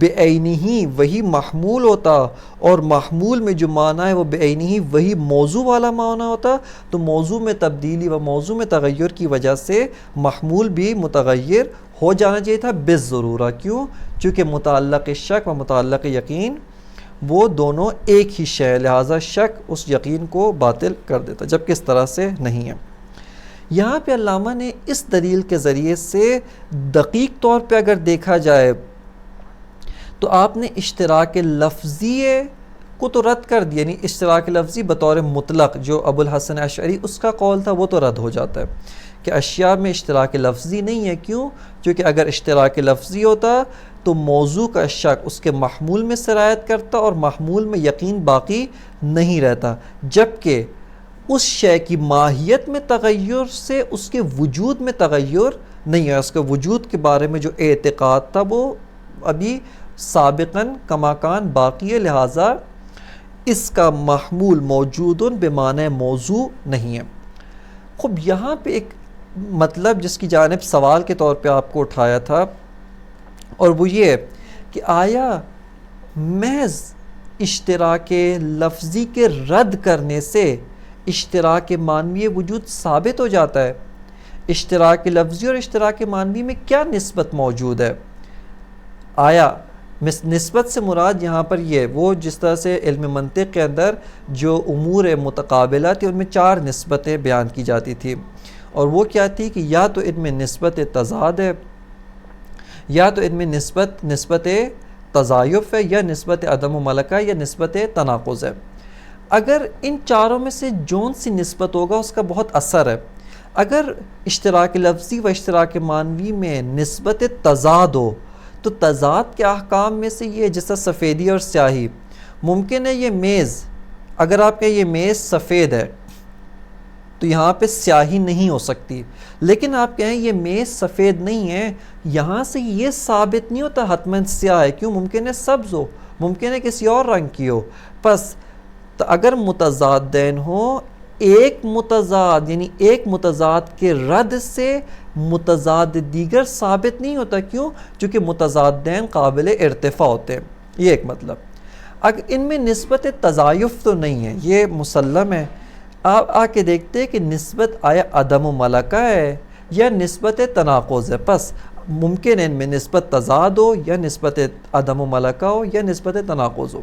بعینہ وہی محمول ہوتا، اور محمول میں جو معنی ہے وہ بعینہ وہی موضوع والا معنی ہوتا، تو موضوع میں تبدیلی و موضوع میں تغیر کی وجہ سے محمول بھی متغیر ہو جانا چاہیے تھا بالضرورہ. کیوں؟ چونکہ متعلق شک و متعلق یقین وہ دونوں ایک ہی شے، لہٰذا شک اس یقین کو باطل کر دیتا، جبکہ اس طرح سے نہیں ہے. یہاں پہ علامہ نے اس دلیل کے ذریعے سے دقیق طور پہ اگر دیکھا جائے تو آپ نے اشتراک لفظی کو تو رد کر دیا، یعنی اشتراک لفظی بطور مطلق جو ابو الحسن اشعری اس کا قول تھا وہ تو رد ہو جاتا ہے کہ اشیاء میں اشتراک لفظی نہیں ہے. کیوں؟ کیونکہ اگر اشتراک لفظی ہوتا تو موضوع کا شک اس کے محمول میں سرایت کرتا اور محمول میں یقین باقی نہیں رہتا، جبکہ اس شے کی ماہیت میں تغیر سے اس کے وجود میں تغیر نہیں ہے. اس کے وجود کے بارے میں جو اعتقاد تھا وہ ابھی سابقاً کماکان باقی ہے، لہٰذا اس کا محمول موجود بمعنی موضوع نہیں ہے. خب یہاں پہ ایک مطلب جس کی جانب سوال کے طور پہ آپ کو اٹھایا تھا، اور وہ یہ کہ آیا محض اشتراک لفظی کے رد کرنے سے اشتراک معنوی وجود ثابت ہو جاتا ہے؟ اشتراک لفظی اور اشتراک معنوی میں کیا نسبت موجود ہے؟ آیا نسبت سے مراد یہاں پر یہ وہ جس طرح سے علم منطق کے اندر جو امور متقابلہ تھی ان میں 4 نسبتیں بیان کی جاتی تھی، اور وہ کیا تھی کہ یا تو ان میں نسبت تضاد ہے، یا تو ان میں نسبت تضایف ہے، یا نسبت عدم و ملکہ، یا نسبت تناقض ہے۔ اگر ان چاروں میں سے جون سی نسبت ہوگا اس کا بہت اثر ہے۔ اگر اشتراک لفظی و اشتراک معنوی میں نسبت تضاد ہو تو تضاد کے احکام میں سے یہ جیسا سفیدی اور سیاہی، ممکن ہے یہ میز، اگر آپ کہیں یہ میز سفید ہے تو یہاں پہ سیاہی نہیں ہو سکتی، لیکن آپ کہیں یہ میز سفید نہیں ہے، یہاں سے یہ ثابت نہیں ہوتا حتماً سیاہ ہے، کیوں؟ ممکن ہے سبز ہو، ممکن ہے کسی اور رنگ کی ہو۔ پس تو اگر متضادین ہوں، ایک متضاد یعنی ایک متضاد کے رد سے متضاد دیگر ثابت نہیں ہوتا، کیوں؟ چونکہ متضادین قابل ارتفاع ہوتے ہیں، یہ ایک مطلب۔ اگر ان میں نسبت تضایف تو نہیں ہے، یہ مسلم ہے، آپ آ کے دیکھتے ہیں کہ نسبت آیا عدم و ملکہ ہے یا نسبت تناقض ہے، پس ممکن ہے ان میں نسبت تضاد ہو یا نسبت عدم و ملکہ ہو یا نسبت تناقض ہو۔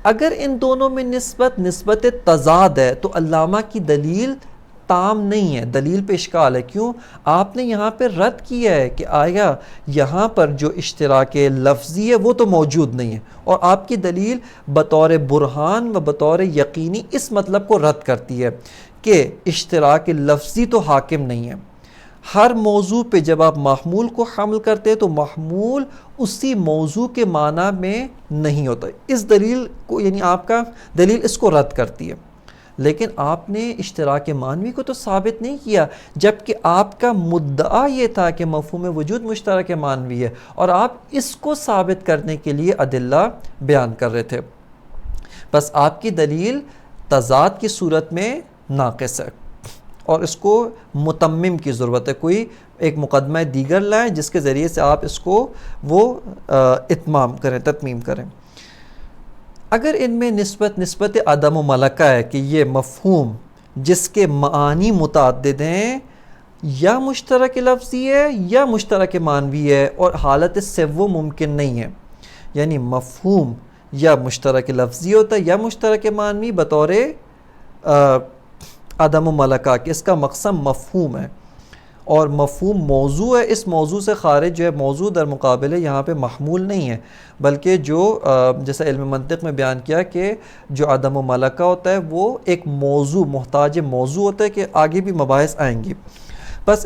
اگر ان دونوں میں نسبت تضاد ہے تو علامہ کی دلیل تام نہیں ہے، دلیل پہ اشکال ہے، کیوں؟ آپ نے یہاں پہ رد کیا ہے کہ آیا یہاں پر جو اشتراک لفظی ہے وہ تو موجود نہیں ہے، اور آپ کی دلیل بطور برہان و بطور یقینی اس مطلب کو رد کرتی ہے کہ اشتراک لفظی تو حاکم نہیں ہے۔ ہر موضوع پہ جب آپ محمول کو حمل کرتے ہیں تو محمول اسی موضوع کے معنی میں نہیں ہوتا، اس دلیل کو یعنی آپ کا دلیل اس کو رد کرتی ہے۔ لیکن آپ نے اشتراک معنوی کو تو ثابت نہیں کیا، جبکہ آپ کا مدعا یہ تھا کہ مفہوم وجود مشترک معنوی ہے، اور آپ اس کو ثابت کرنے کے لیے ادلہ بیان کر رہے تھے۔ بس آپ کی دلیل تضاد کی صورت میں ناقص ہے، اور اس کو متمم کی ضرورت ہے، کوئی ایک مقدمہ دیگر لائیں جس کے ذریعے سے آپ اس کو وہ اتمام کریں، تتمیم کریں۔ اگر ان میں نسبت عدم و ملکہ ہے کہ یہ مفہوم جس کے معانی متعدد ہیں یا مشترک لفظی ہے یا مشترک معنوی ہے، اور حالت سے وہ ممکن نہیں ہے، یعنی مفہوم یا مشترک لفظی ہوتا ہے یا مشترک معنوی بطور عدم و ملکہ کہ اس کا مقصد مفہوم ہے، اور مفہوم موضوع ہے، اس موضوع سے خارج جو ہے موضوع در مقابلے یہاں پہ محمول نہیں ہے، بلکہ جو جیسا علم منطق میں بیان کیا کہ جو عدم و ملکہ ہوتا ہے وہ ایک موضوع محتاج موضوع ہوتا ہے، کہ آگے بھی مباحث آئیں گی۔ بس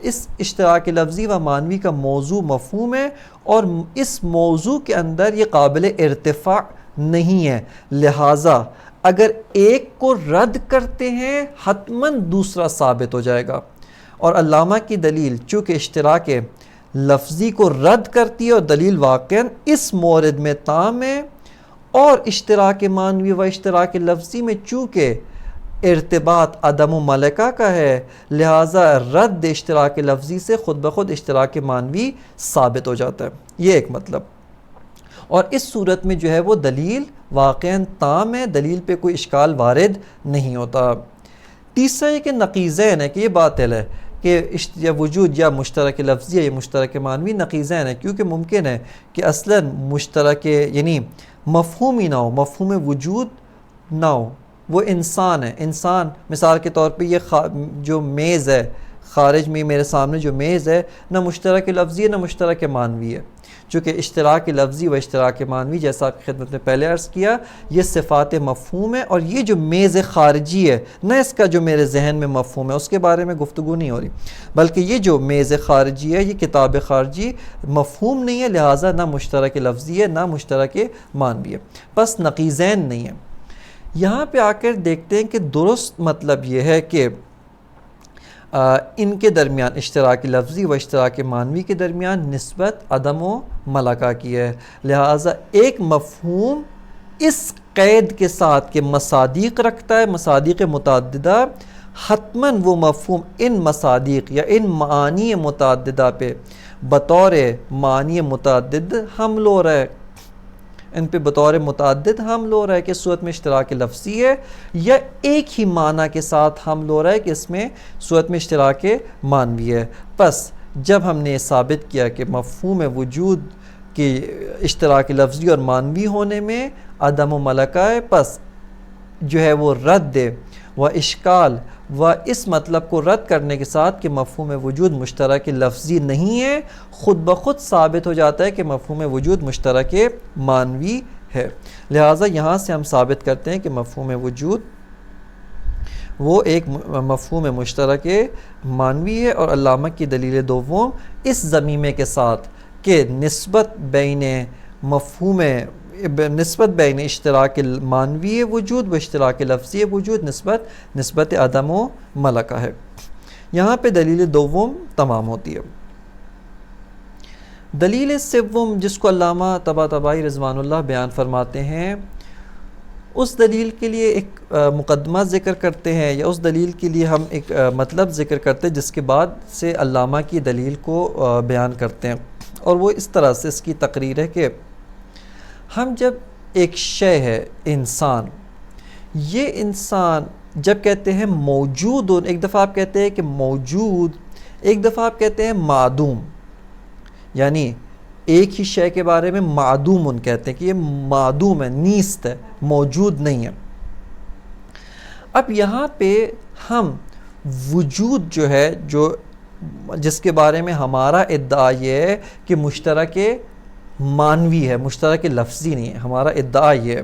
اس اشتراک لفظی و معنوی کا موضوع مفہوم ہے، اور اس موضوع کے اندر یہ قابل ارتفاع نہیں ہے، لہٰذا اگر ایک کو رد کرتے ہیں حتماً دوسرا ثابت ہو جائے گا، اور علامہ کی دلیل چونکہ اشتراک لفظی کو رد کرتی ہے اور دلیل واقعاً اس مورد میں تام ہے، اور اشتراک معنوی و اشتراک لفظی میں چونکہ ارتباط عدم و ملکہ کا ہے، لہٰذا رد اشتراک لفظی سے خود بخود اشتراک معنوی ثابت ہو جاتا ہے، یہ ایک مطلب۔ اور اس صورت میں جو ہے وہ دلیل واقعاً تام ہے، دلیل پہ کوئی اشکال وارد نہیں ہوتا۔ تیسرا یہ کہ نقیضین ہے، کہ یہ باطل ہے کہ یا وجود یا مشترک لفظی ہے یا مشترک معنوی نقیضین ہے، کیونکہ ممکن ہے کہ اصلاً مشترک یعنی مفہوم ہی نہ ہو، مفہوم وجود نہ ہو، وہ انسان ہے، انسان مثال کے طور پہ یہ جو میز ہے خارج میں میرے سامنے جو میز ہے، نہ مشترک لفظی ہے نہ مشترک معنوی ہے، چونکہ اشتراک لفظی و اشتراک معنوی جیسا آپ کی خدمت میں پہلے عرض کیا یہ صفات مفہوم ہے، اور یہ جو میز خارجی ہے نہ اس کا جو میرے ذہن میں مفہوم ہے اس کے بارے میں گفتگو نہیں ہو رہی، بلکہ یہ جو میز خارجی ہے یہ کتاب خارجی مفہوم نہیں ہے، لہٰذا نہ مشترک لفظی ہے نہ مشترک معنوی ہے، بس نقیضین نہیں ہے۔ یہاں پہ آ کر دیکھتے ہیں کہ درست مطلب یہ ہے کہ ان کے درمیان اشتراک لفظی و اشتراک معنوی کے درمیان نسبت عدم و ملکہ کی ہے، لہٰذا ایک مفہوم اس قید کے ساتھ کہ مصادیق رکھتا ہے، مصادیق متعددہ، حتماً وہ مفہوم ان مصادیق یا ان معانی متعددہ پہ بطور معانی متعدد حمل ہو رہا ہے، ان پہ بطور متعدد حمل ہو رہا ہے کہ صورت میں اشتراک لفظی ہے، یا ایک ہی معنی کے ساتھ حمل ہو رہا ہے کہ اس میں صورت میں اشتراک معنوی ہے۔ پس جب ہم نے ثابت کیا کہ مفہوم وجود کہ اشتراک لفظی اور معنوی ہونے میں عدم و ملکہ ہے، پس جو ہے وہ رد و اشکال و اس مطلب کو رد کرنے کے ساتھ کہ مفہوم وجود مشترک لفظی نہیں ہے، خود بخود ثابت ہو جاتا ہے کہ مفہوم وجود مشترک معنوی ہے۔ لہٰذا یہاں سے ہم ثابت کرتے ہیں کہ مفہوم وجود وہ ایک مفہوم مشترک معنوی ہے۔ اور علامہ کی دلیل دوم اس ضمیمے کے ساتھ کہ نسبت بین اشتراک معنوی وجود و اشتراک لفظی وجود نسبت عدم و ملکہ ہے۔ یہاں پہ دلیل دوم تمام ہوتی ہے۔ دلیل سوم جس کو علامہ طباطبائی رضوان اللہ بیان فرماتے ہیں، اس دلیل کے لیے ایک مقدمہ ذکر کرتے ہیں، یا اس دلیل کے لیے ہم ایک مطلب ذکر کرتے ہیں جس کے بعد سے علامہ کی دلیل کو بیان کرتے ہیں، اور وہ اس طرح سے اس کی تقریر ہے کہ ہم جب ایک شے ہے انسان، یہ انسان جب کہتے ہیں موجود، ایک دفعہ آپ کہتے ہیں کہ موجود، ایک دفعہ آپ کہتے ہیں معدوم، یعنی ایک ہی شے کے بارے میں معدوم کہتے ہیں کہ یہ معدوم ہے، نیست ہے، موجود نہیں ہے۔ اب یہاں پہ ہم وجود جو ہے، جس کے بارے میں ہمارا ادعا یہ ہے کہ مشترک معنوی ہے، مشترک لفظی نہیں ہے، ہمارا ادعا یہ ہے،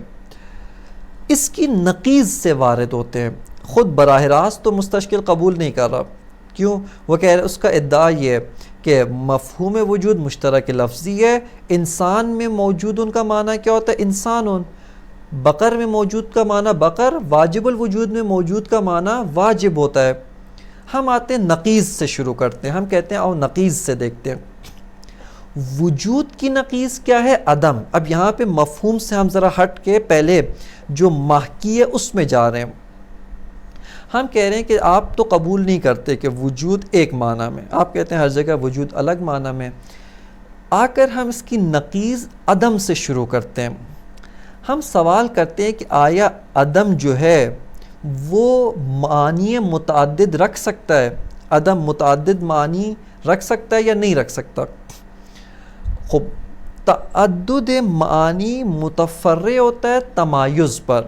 اس کی نقیض سے وارد ہوتے ہیں۔ خود براہ راست تو مستشکل قبول نہیں کر رہا، کیوں؟ وہ کہہ رہے اس کا ادعا یہ ہے کہ مفہوم وجود مشترک لفظی ہے۔ انسان میں موجود ان کا معنی کیا ہوتا ہے؟ انسان، بقر میں موجود کا معنی بقر، واجب الوجود میں موجود کا معنی واجب ہوتا ہے۔ ہم آتے ہیں نقیض سے شروع کرتے ہیں، ہم کہتے ہیں آؤ نقیض سے دیکھتے ہیں۔ وجود کی نقیض کیا ہے؟ عدم۔ اب یہاں پہ مفہوم سے ہم ذرا ہٹ کے پہلے جو محکی ہے اس میں جا رہے ہیں۔ ہم کہہ رہے ہیں کہ آپ تو قبول نہیں کرتے کہ وجود ایک معنی میں، آپ کہتے ہیں ہر جگہ وجود الگ معنی میں۔ آ کر ہم اس کی نقیض عدم سے شروع کرتے ہیں۔ ہم سوال کرتے ہیں کہ آیا عدم جو ہے وہ معنی متعدد رکھ سکتا ہے؟ عدم متعدد معنی رکھ سکتا ہے یا نہیں رکھ سکتا؟ خب تعدد معنی متفرع ہوتا ہے تمایز پر،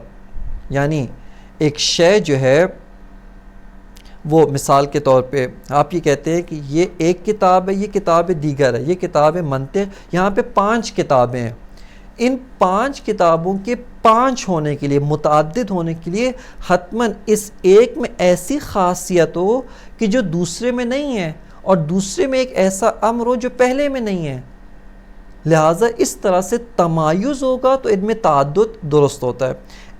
یعنی ایک شے جو ہے وہ مثال کے طور پہ آپ یہ کہتے ہیں کہ یہ ایک کتاب ہے، یہ کتاب دیگر ہے، یہ کتاب منطق، یہاں پہ 5 کتابیں ہیں۔ ان 5 کتابوں کے 5 ہونے کے لیے، متعدد ہونے کے لیے حتماً اس ایک میں ایسی خاصیت ہو کہ جو دوسرے میں نہیں ہے، اور دوسرے میں ایک ایسا امر ہو جو پہلے میں نہیں ہے۔ لہٰذا اس طرح سے تمایز ہوگا تو ان میں تعدد درست ہوتا ہے،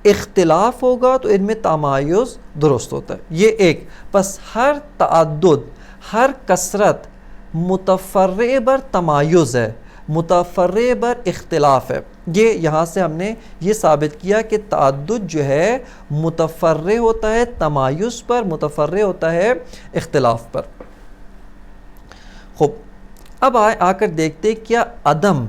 اختلاف ہوگا تو ان میں تمایز درست ہوتا ہے۔ یہ ایک، پس ہر تعدد، ہر کثرت متفرع بر تمایز ہے، متفرع بر اختلاف ہے۔ یہ یہاں سے ہم نے یہ ثابت کیا کہ تعدد جو ہے متفرع ہوتا ہے تمایز پر، متفرع ہوتا ہے اختلاف پر۔ خوب، اب آ کر دیکھتے کیا عدم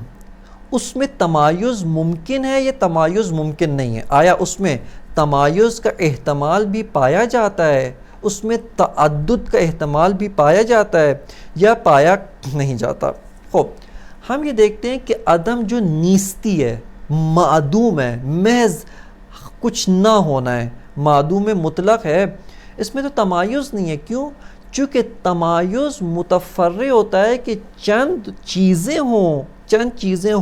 اس میں تمایز ممکن ہے یا تمایز ممکن نہیں ہے؟ آیا اس میں تمایز کا احتمال بھی پایا جاتا ہے، اس میں تعدد کا احتمال بھی پایا جاتا ہے، یا پایا نہیں جاتا؟ خوب، ہم یہ دیکھتے ہیں کہ عدم جو نیستی ہے، معدوم ہے، محض کچھ نہ ہونا ہے، معدوم مطلق ہے، اس میں تو تمایز نہیں ہے۔ کیوں؟ چونکہ تمایز متفرع ہوتا ہے کہ چند چیزیں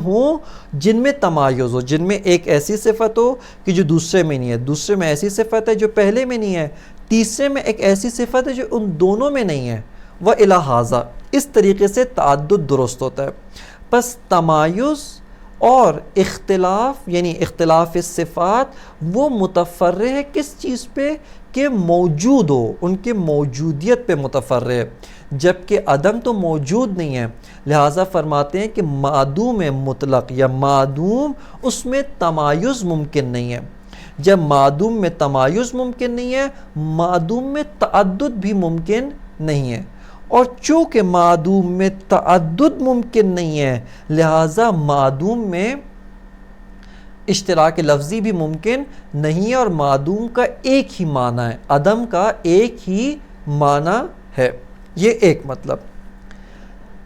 ہوں جن میں تمایز ہو، جن میں ایک ایسی صفت ہو کہ جو دوسرے میں نہیں ہے، دوسرے میں ایسی صفت ہے جو پہلے میں نہیں ہے، تیسرے میں ایک ایسی صفت ہے جو ان دونوں میں نہیں ہے، وَإِلَى هَذَا۔ اس طریقے سے تعدد درست ہوتا ہے۔ پس تمایز اور اختلاف، یعنی اختلاف صفات، وہ متفرع ہے کس چیز پہ؟ کہ موجود ہو، ان کے موجودیت پہ متفرع ہے، جبکہ عدم تو موجود نہیں ہے۔ لہٰذا فرماتے ہیں کہ معدوم مطلق یا معدوم، اس میں تمایز ممکن نہیں ہے۔ جب معدوم میں تمایز ممکن نہیں ہے، معدوم میں تعدد بھی ممکن نہیں ہے، اور چونکہ معدوم میں تعدد ممکن نہیں ہے، لہٰذا معدوم میں اشتراک لفظی بھی ممکن نہیں ہے، اور معدوم کا ایک ہی معنی ہے، عدم کا ایک ہی معنی ہے۔ یہ ایک مطلب۔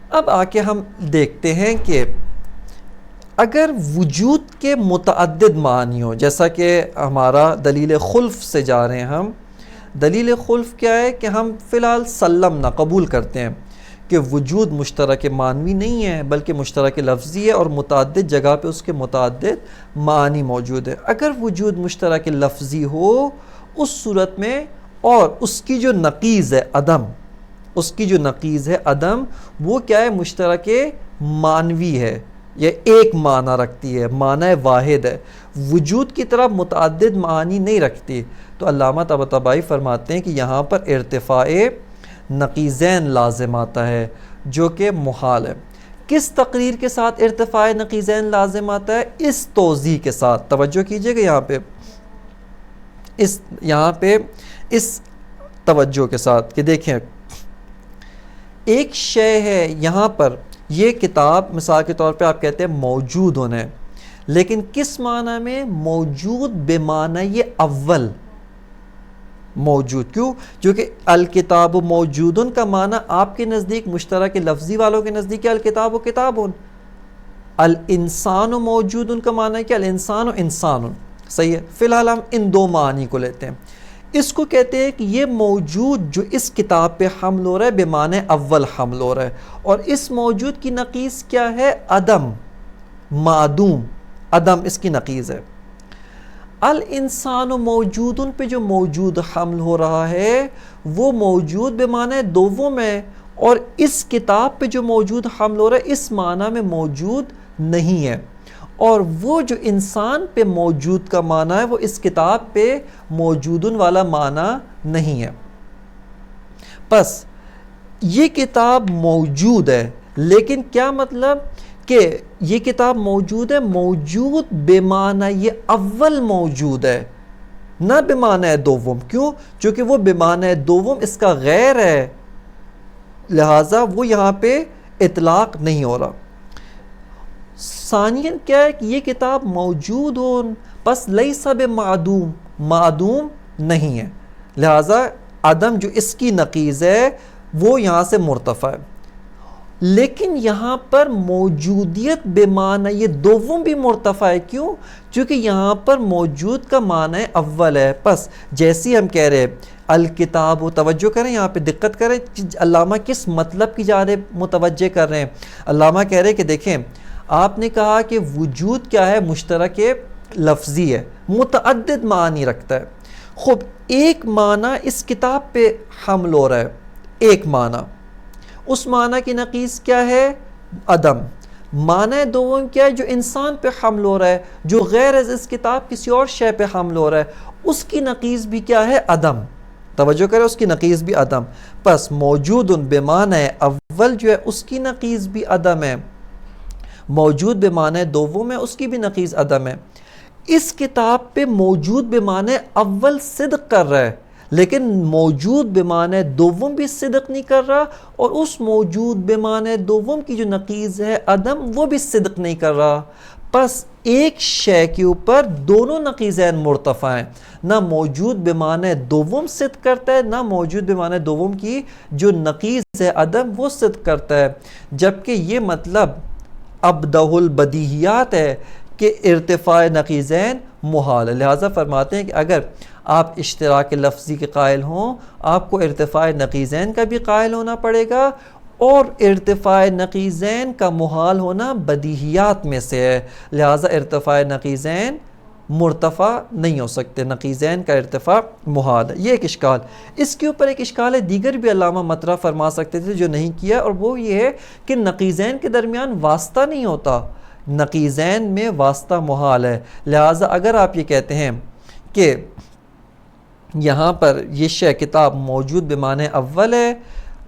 اب آ کے ہم دیکھتے ہیں کہ اگر وجود کے متعدد معنی ہوں، جیسا کہ ہمارا دلیل خلف سے جا رہے ہیں ہم، دلیل خلف کیا ہے کہ ہم فی الحال سلمنا قبول کرتے ہیں کہ وجود مشترک معنوی نہیں ہے بلکہ مشترک لفظی ہے، اور متعدد جگہ پہ اس کے متعدد معنی موجود ہے۔ اگر وجود مشترک لفظی ہو اس صورت میں، اور اس کی جو نقیض ہے عدم، اس کی جو نقیض ہے عدم، وہ کیا ہے؟ مشترک معنوی ہے، یہ ایک معنی رکھتی ہے، معنی واحد ہے، وجود کی طرح متعدد معانی نہیں رکھتی۔ تو علامہ طباطبائی فرماتے ہیں کہ یہاں پر ارتفاع نقیضین لازم آتا ہے جو کہ محال ہے۔ کس تقریر کے ساتھ ارتفاع نقیضین لازم آتا ہے؟ اس توضیح کے ساتھ۔ توجہ کیجئے گا یہاں پہ اس توجہ کے ساتھ کہ دیکھیں ایک شے ہے، یہاں پر یہ کتاب مثال کے طور پہ آپ کہتے ہیں موجود ہونا ہے، لیکن کس معنی میں؟ موجود بمعنی اول موجود۔ کیوں؟ جو کہ الکتاب موجودن کا معنی آپ کے نزدیک مشترک لفظی والوں کے نزدیک الکتاب و کتابن، الانسان موجودن کا معنی ہے کہ الانسان و انسان، صحیح ہے۔ فی الحال ہم ان دو معنی کو لیتے ہیں۔ اس کو کہتے ہیں کہ یہ موجود جو اس کتاب پہ حمل ہو رہا ہے بمعنی اول حمل ہو رہا ہے، اور اس موجود کی نقیض کیا ہے؟ عدم، معدوم، عدم اس کی نقیض ہے۔ الانسان موجودن پہ جو موجود حمل ہو رہا ہے وہ موجود بمعنی دوم ہے، اور اس کتاب پہ جو موجود حمل ہو رہا ہے اس معنی میں موجود نہیں ہے، اور وہ جو انسان پہ موجود کا معنی ہے وہ اس کتاب پہ موجودن والا معنی نہیں ہے۔ پس یہ کتاب موجود ہے، لیکن کیا مطلب کہ یہ کتاب موجود ہے، موجود بمعنی یہ اول موجود ہے، نہ بمعنی دوم۔ کیوں؟ چونکہ وہ بمعنی دوم اس کا غیر ہے، لہٰذا وہ یہاں پہ اطلاق نہیں ہو رہا۔ ثانیاً کیا ہے کہ یہ کتاب موجود ہو، پس لیس بمعدوم، معدوم نہیں ہے، لہٰذا عدم جو اس کی نقیض ہے وہ یہاں سے مرتفع ہے۔ لیکن یہاں پر موجودیت بمعنی یہ دوم بھی مرتفع ہے۔ کیوں؟ چونکہ یہاں پر موجود کا معنی اول ہے۔ پس جیسی ہم کہہ رہے الکتاب، توجہ کریں یہاں پہ، دقت کریں علامہ کس مطلب کی جانب متوجہ کر رہے ہیں۔ علامہ کہہ رہے کہ دیکھیں آپ نے کہا کہ وجود کیا ہے؟ مشترک لفظی ہے، متعدد معنی رکھتا ہے۔ خوب ایک معنی اس کتاب پہ حمل ہو رہا ہے، ایک معنی، اس معنی کی نقیض کیا ہے؟ عدم۔ معنی دوم کیا ہے؟ جو انسان پہ حمل ہو رہا ہے، جو غیر از اس کتاب کسی اور شے پہ حمل ہو رہا ہے، اس کی نقیض بھی کیا ہے؟ عدم۔ توجہ کریں، اس کی نقیض بھی عدم۔ پس موجود بمعنی اول جو ہے اس کی نقیض بھی عدم ہے، موجود بمعنی دوم ہے اس کی بھی نقیض عدم ہے۔ اس کتاب پہ موجود بمعنی اول صدق کر رہا ہے، لیکن موجود بمعنی دوم بھی صدق نہیں کر رہا، اور اس موجود بمعنی دوم کی جو نقیض ہے عدم وہ بھی صدق نہیں کر رہا۔ پس ایک شے کے اوپر دونوں نقیضین مرتفع ہیں، نہ موجود بمعنی دوم صدق کرتا ہے، نہ موجود بمعنی دوم کی جو نقیض ہے عدم وہ صدق کرتا ہے، جبکہ یہ مطلب ابدہ البدیہیات ہے کہ ارتفاع نقیضین محال ہے۔ لہٰذا فرماتے ہیں کہ اگر آپ اشتراک لفظی کے قائل ہوں، آپ کو ارتفاع نقیضین کا بھی قائل ہونا پڑے گا، اور ارتفاع نقیضین کا محال ہونا بدیہیات میں سے ہے، لہٰذا ارتفاع نقیضین مرتفع نہیں ہو سکتے، نقیضین کا ارتفاع محال ہے۔ یہ ایک اشکال۔ اس کے اوپر ایک اشکال دیگر بھی علامہ مطرح فرما سکتے تھے جو نہیں کیا، اور وہ یہ ہے کہ نقیضین کے درمیان واسطہ نہیں ہوتا، نقیضین میں واسطہ محال ہے، لہٰذا اگر آپ یہ کہتے ہیں کہ یہاں پر یہ شے کتاب موجود بمعنی اول ہے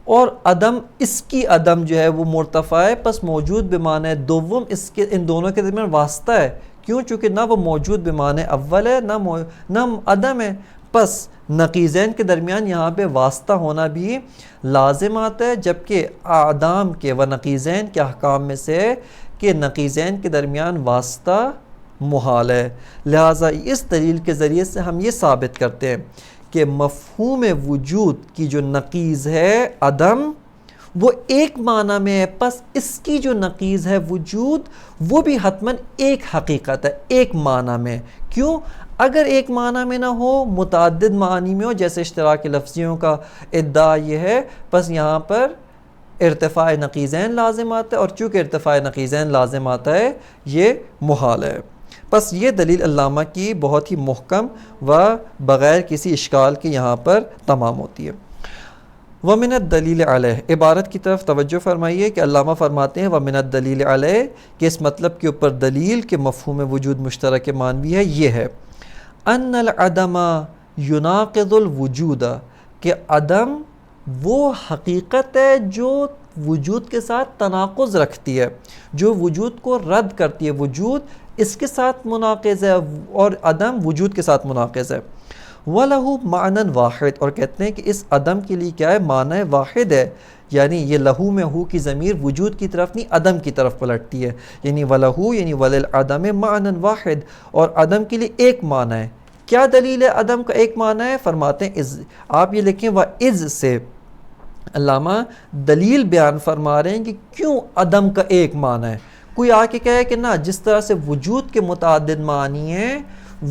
اور عدم، اس کی عدم جو ہے وہ مرتفع ہے، پس موجود بمعنی دوم اس کے ان دونوں کے درمیان واسطہ ہے۔ کیوں؟ چونکہ نہ وہ موجود بمعنی اول ہے نہ عدم ہے، پس نقیضین کے درمیان یہاں پہ واسطہ ہونا بھی لازم آتا ہے، جبکہ اعدام کے و نقیضین کے احکام میں سے کہ نقیضین کے درمیان واسطہ محال ہے۔ لہٰذا اس دلیل کے ذریعے سے ہم یہ ثابت کرتے ہیں کہ مفہوم وجود کی جو نقیض ہے عدم، وہ ایک معنی میں ہے، پس اس کی جو نقیض ہے وجود وہ بھی حتماً ایک حقیقت ہے، ایک معنی میں۔ کیوں؟ اگر ایک معنی میں نہ ہو، متعدد معانی میں ہو، جیسے اشتراک لفظیوں کا ادعا یہ ہے، پس یہاں پر ارتفاع نقیضین لازم آتا ہے، اور چونکہ ارتفاع نقیضین لازم آتا ہے یہ محال ہے۔ پس یہ دلیل علامہ کی بہت ہی محکم و بغیر کسی اشکال کے یہاں پر تمام ہوتی ہے۔ وَمِنَ الدَّلِيلِ عَلَيْهِ، عبارت کی طرف توجہ فرمائیے کہ علامہ فرماتے ہیں وَمِنَ الدَّلِيلِ عَلَيْهِ، کہ اس مطلب کے اوپر دلیل کہ مفہوم وجود مشترک معنوی ہے یہ ہے أَنَّ الْعَدَمَ يُنَاقِضُ الْوُجُودَ، کہ عدم وہ حقیقت ہے جو وجود کے ساتھ تناقض رکھتی ہے، جو وجود کو رد کرتی ہے، وجود اس کے ساتھ مناقض ہے اور عدم وجود کے ساتھ مناقض ہے۔ وَلَهُ مَعْنًا واحد، اور کہتے ہیں کہ اس عدم کے لیے کیا ہے؟ معنی واحد ہے، یعنی یہ لہو میں ہو کی ضمیر وجود کی طرف نہیں عدم کی طرف پلٹتی ہے، یعنی وَلَهُ یعنی وَلِلْعَدَمِ مَعْنًا واحد، اور عدم کے لیے ایک معنی ہے۔ کیا دلیل ہے عدم کا ایک معنی ہے؟ فرماتے ہیں آپ یہ لکھیں وَإِذْ سے علامہ دلیل بیان فرما رہے ہیں کہ کیوں عدم کا ایک معنی ہے۔ کوئی آ کے کہے کہ نہ، جس طرح سے وجود کے متعدد معنی ہیں،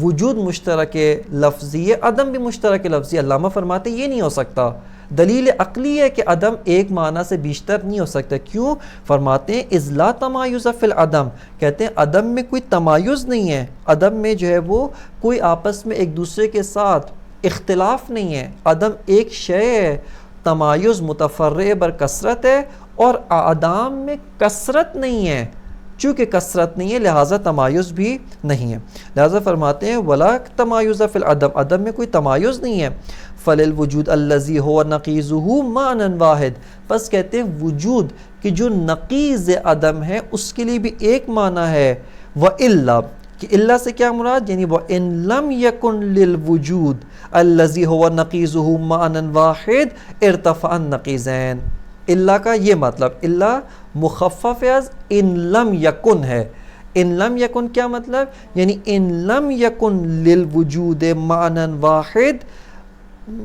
وجود مشترک لفظی ہے، عدم بھی مشترک لفظی ہے، علامہ فرماتے ہیں یہ نہیں ہو سکتا۔ دلیل عقلی ہے کہ عدم ایک معنی سے بیشتر نہیں ہو سکتا۔ کیوں؟ فرماتے ہیں اذ لا تمایز فی العدم، کہتے ہیں عدم میں کوئی تمایز نہیں ہے، عدم میں جو ہے وہ کوئی آپس میں ایک دوسرے کے ساتھ اختلاف نہیں ہے، عدم ایک شے ہے، تمایز متفرع بر کثرت ہے، اور اعدام میں کثرت نہیں ہے، چونکہ کثرت نہیں ہے لہٰذا تمایز بھی نہیں ہے۔ لہٰذا فرماتے ہیں ولا تمایز فی العدم، عدم میں کوئی تمایز نہیں ہے۔ فللوجود الذی هو نقیضہ معنی واحد، پس کہتے ہیں وجود کہ جو نقیض عدم ہے اس کے لیے بھی ایک معنی ہے۔ وَإِلَّا، کہ اللہ سے کیا مراد؟ یعنی وَإِن لَمْ يَكُنْ لِلْوُجُودِ الَّذِي هُوَ نَقِيضُهُ مَعْنًا وَاحِدٍ ارتفع النقیضین، اللہ کا یہ مطلب، اللہ مخفف از ان لم یکن ہے۔ ان لم یکن کیا مطلب؟ یعنی ان لم یکن للوجود معنی واحد،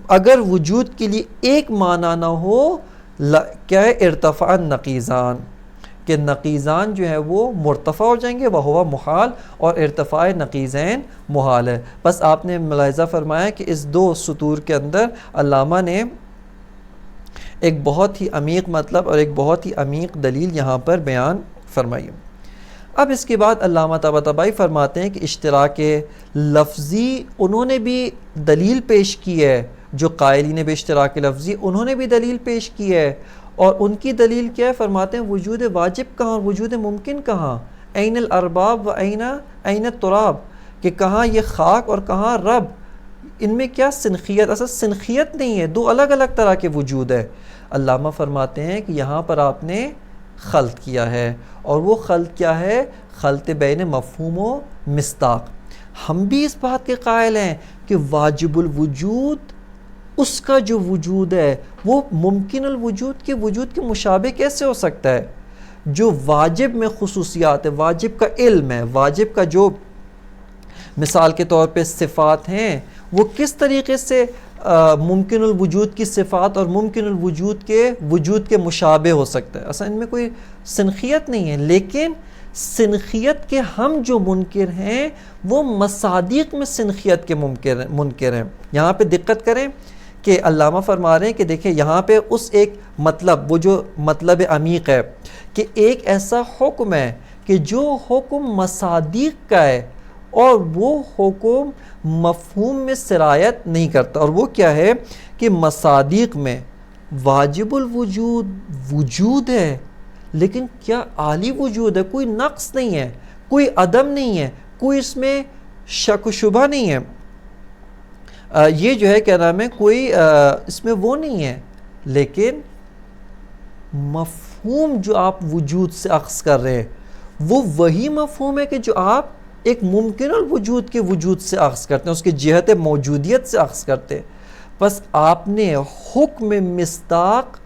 اگر وجود کے لیے ایک معنی نہ ہو کیا ہے؟ ارتفع النقیضان، کہ نقیضان جو ہے وہ مرتفع ہو جائیں گے، وہ محال، اور ارتفاع نقیضین محال ہے۔ بس آپ نے ملاحظہ فرمایا کہ اس دو سطور کے اندر علامہ نے ایک بہت ہی عمیق مطلب اور ایک بہت ہی عمیق دلیل یہاں پر بیان فرمائی۔ اب اس کے بعد علامہ طباطبائی فرماتے ہیں کہ اشتراک لفظی انہوں نے بھی دلیل پیش کی ہے، جو قائلین بے اشتراک لفظی انہوں نے بھی دلیل پیش کی ہے، اور ان کی دلیل کیا ہے؟ فرماتے ہیں وجود واجب کہاں، وجود ممکن کہاں، این الارباب و این التراب، کہ کہاں یہ خاک اور کہاں رب، ان میں کیا سنخیت؟ اصل سنخیت نہیں ہے، دو الگ الگ طرح کے وجود ہے۔ علامہ فرماتے ہیں کہ یہاں پر آپ نے خلط کیا ہے، اور وہ خلط کیا ہے؟ خلط بین مفہوم و مصداق۔ ہم بھی اس بات کے قائل ہیں کہ واجب الوجود اس کا جو وجود ہے وہ ممکن الوجود کے وجود کے مشابہ کیسے ہو سکتا ہے؟ جو واجب میں خصوصیات ہے، واجب کا علم ہے، واجب کا جو مثال کے طور پہ صفات ہیں، وہ کس طریقے سے ممکن الوجود کی صفات اور ممکن الوجود کے وجود کے مشابہ ہو سکتا ہے؟ اصلا ان میں کوئی سنخیت نہیں ہے، لیکن سنخیت کے ہم جو منکر ہیں وہ مصادیق میں سنخیت کے منکر ہیں۔ یہاں پہ دقت کریں کہ علامہ فرما رہے ہیں کہ دیکھیں یہاں پہ اس ایک مطلب، وہ جو مطلب عمیق ہے کہ ایک ایسا حکم ہے کہ جو حکم مصادیق کا ہے اور وہ حکم مفہوم میں سرایت نہیں کرتا، اور وہ کیا ہے کہ مصادیق میں واجب الوجود وجود ہے، لیکن کیا عالی وجود ہے، کوئی نقص نہیں ہے، کوئی عدم نہیں ہے، کوئی اس میں شک و شبہ نہیں ہے، یہ جو ہے کیا نام ہے، کوئی اس میں وہ نہیں ہے، لیکن مفہوم جو آپ وجود سے اخذ کر رہے ہیں وہ وہی مفہوم ہے کہ جو آپ ایک ممکن الوجود کے وجود سے اخذ کرتے ہیں، اس کے جہت موجودیت سے اخذ کرتے ہیں۔ بس آپ نے حکم مصداق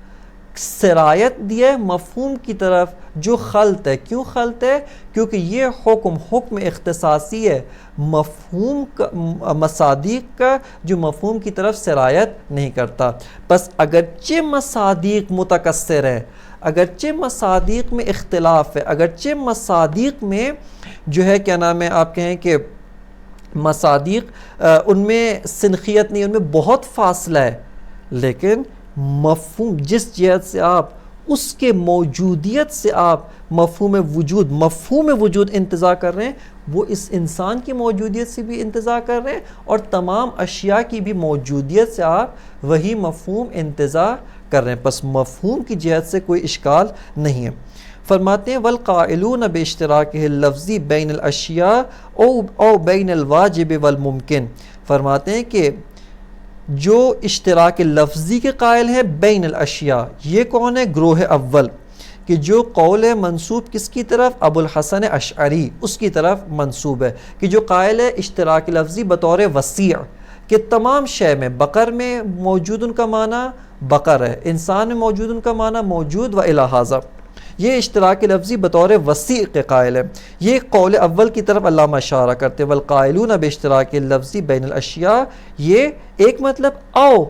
سرایت دیا ہے مفہوم کی طرف جو خلط ہے. کیوں خلط ہے؟ کیونکہ یہ حکم اختصاصی ہے، مفہوم کا مصادیق کا جو مفہوم کی طرف سرایت نہیں کرتا. بس اگرچہ مصادیق متکثر ہے، اگرچہ مصادیق میں اختلاف ہے، اگرچہ مصادیق میں جو ہے کیا نام ہے آپ کہیں کہ مصادیق ان میں سنخیت نہیں، ان میں بہت فاصلہ ہے، لیکن مفہوم جس جہت سے آپ اس کے موجودیت سے آپ مفہوم وجود انتزاع کر رہے ہیں، وہ اس انسان کی موجودیت سے بھی انتزاع کر رہے ہیں، اور تمام اشیاء کی بھی موجودیت سے آپ وہی مفہوم انتزاع کر رہے ہیں. پس مفہوم کی جہت سے کوئی اشکال نہیں ہے. فرماتے ہیں والقائلون باشتراکہ اللفظی بین الاشیاء او بین الواجب والممکن. فرماتے ہیں کہ جو اشتراک لفظی کے قائل ہیں بین الاشیاء، یہ کون ہے؟ گروہ اول، کہ جو قول ہے منسوب کس کی طرف؟ ابو الحسن اشعری، اس کی طرف منسوب ہے، کہ جو قائل ہے اشتراک لفظی بطور وسیع، کہ تمام شے میں، بقر میں موجود ان کا معنی بقر ہے، انسان میں موجود ان کا معنی موجود و الی ھذا، یہ اشتراک لفظی بطور وسیع کے قائل ہے. یہ قول اول کی طرف علامہ اشارہ کرتے ہیں والقائلون باشتراک اللفظی بین الاشیاء، یہ ایک مطلب او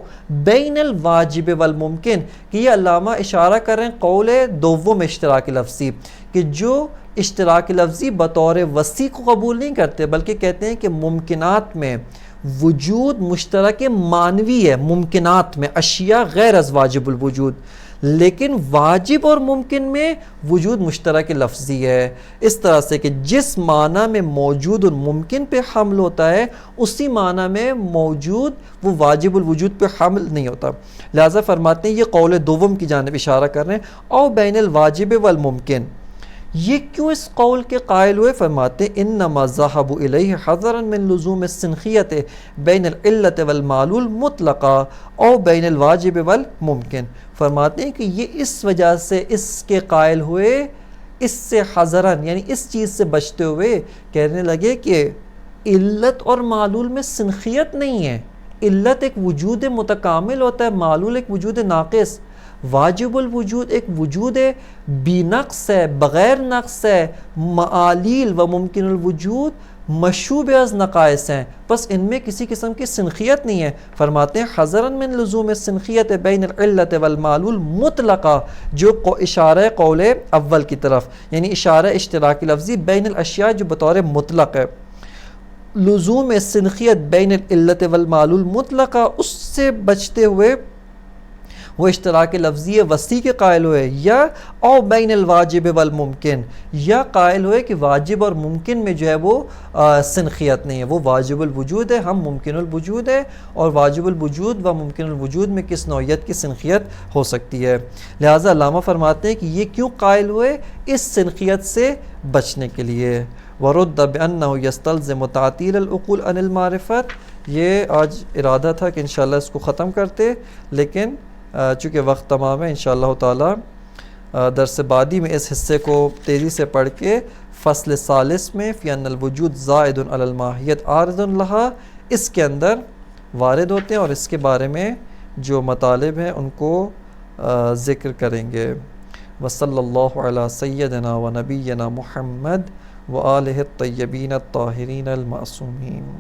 بین الواجب والممکن، کہ یہ علامہ اشارہ کر رہے ہیں قول دوم اشتراک لفظی، کہ جو اشتراک لفظی بطور وسیع کو قبول نہیں کرتے، بلکہ کہتے ہیں کہ ممکنات میں وجود مشترک معنوی ہے، ممکنات میں اشیاء غیر از واجب الوجود، لیکن واجب اور ممکن میں وجود مشترک لفظی ہے. اس طرح سے کہ جس معنی میں موجود ممکن پہ حمل ہوتا ہے، اسی معنی میں موجود وہ واجب الوجود پہ حمل نہیں ہوتا. لہذا فرماتے ہیں یہ قول دوم کی جانب اشارہ کر رہے ہیں، او بین الواجب والممکن. یہ کیوں اس قول کے قائل ہوئے؟ فرماتے ہیں انما ذهبوا الیہ حذرا من لزوم السنخیت بین العلت والمعلول مطلقا او بین الواجب والممکن. فرماتے ہیں کہ یہ اس وجہ سے اس کے قائل ہوئے، اس سے حذرن یعنی اس چیز سے بچتے ہوئے کہنے لگے کہ علت اور معلول میں سنخیت نہیں ہے. علت ایک وجود متکامل ہوتا ہے، معلول ایک وجود ناقص. واجب الوجود ایک وجود بی نقص ہے، بغیر نقص ہے. معالیل و ممکن الوجود مشوب از نقائص ہیں، بس ان میں کسی قسم کی سنخیت نہیں ہے. فرماتے ہیں حذراً من لزوم السنخیت بین العلت والمعلول مطلقہ، جو اشارہ قول اول کی طرف، یعنی اشارہ اشتراکی لفظی بین الاشیاء جو بطور مطلق ہے، لزوم سنخیت بین العلت والمعلول مطلقہ، اس سے بچتے ہوئے وہ اشتراک لفظی وسیع کے قائل ہوئے، یا او بین الواجب والممکن، یا قائل ہوئے کہ واجب اور ممکن میں جو ہے وہ سنخیت نہیں ہے، وہ واجب الوجود ہے، ہم ممکن الوجود ہے، اور واجب الوجود و ممکن الوجود میں کس نوعیت کی سنخیت ہو سکتی ہے. لہٰذا علامہ فرماتے ہیں کہ یہ کیوں قائل ہوئے؟ اس سنخیت سے بچنے کے لیے. ورد بأنه يستلزم تعطیل العقول عن المعرفت. یہ آج ارادہ تھا کہ انشاءاللہ اس کو ختم کرتے، لیکن چونکہ وقت تمام ہے، انشاءاللہ تعالی درس بعدی میں اس حصے کو تیزی سے پڑھ کے فصل ثالث میں فی ان الوجود زائد علی الماہیت عارض لہا، اس کے اندر وارد ہوتے ہیں اور اس کے بارے میں جو مطالب ہیں ان کو ذکر کریں گے. وصلی اللہ علی سیدنا و نبینا محمد و آلہ الطیبین الطاہرین المعصومین.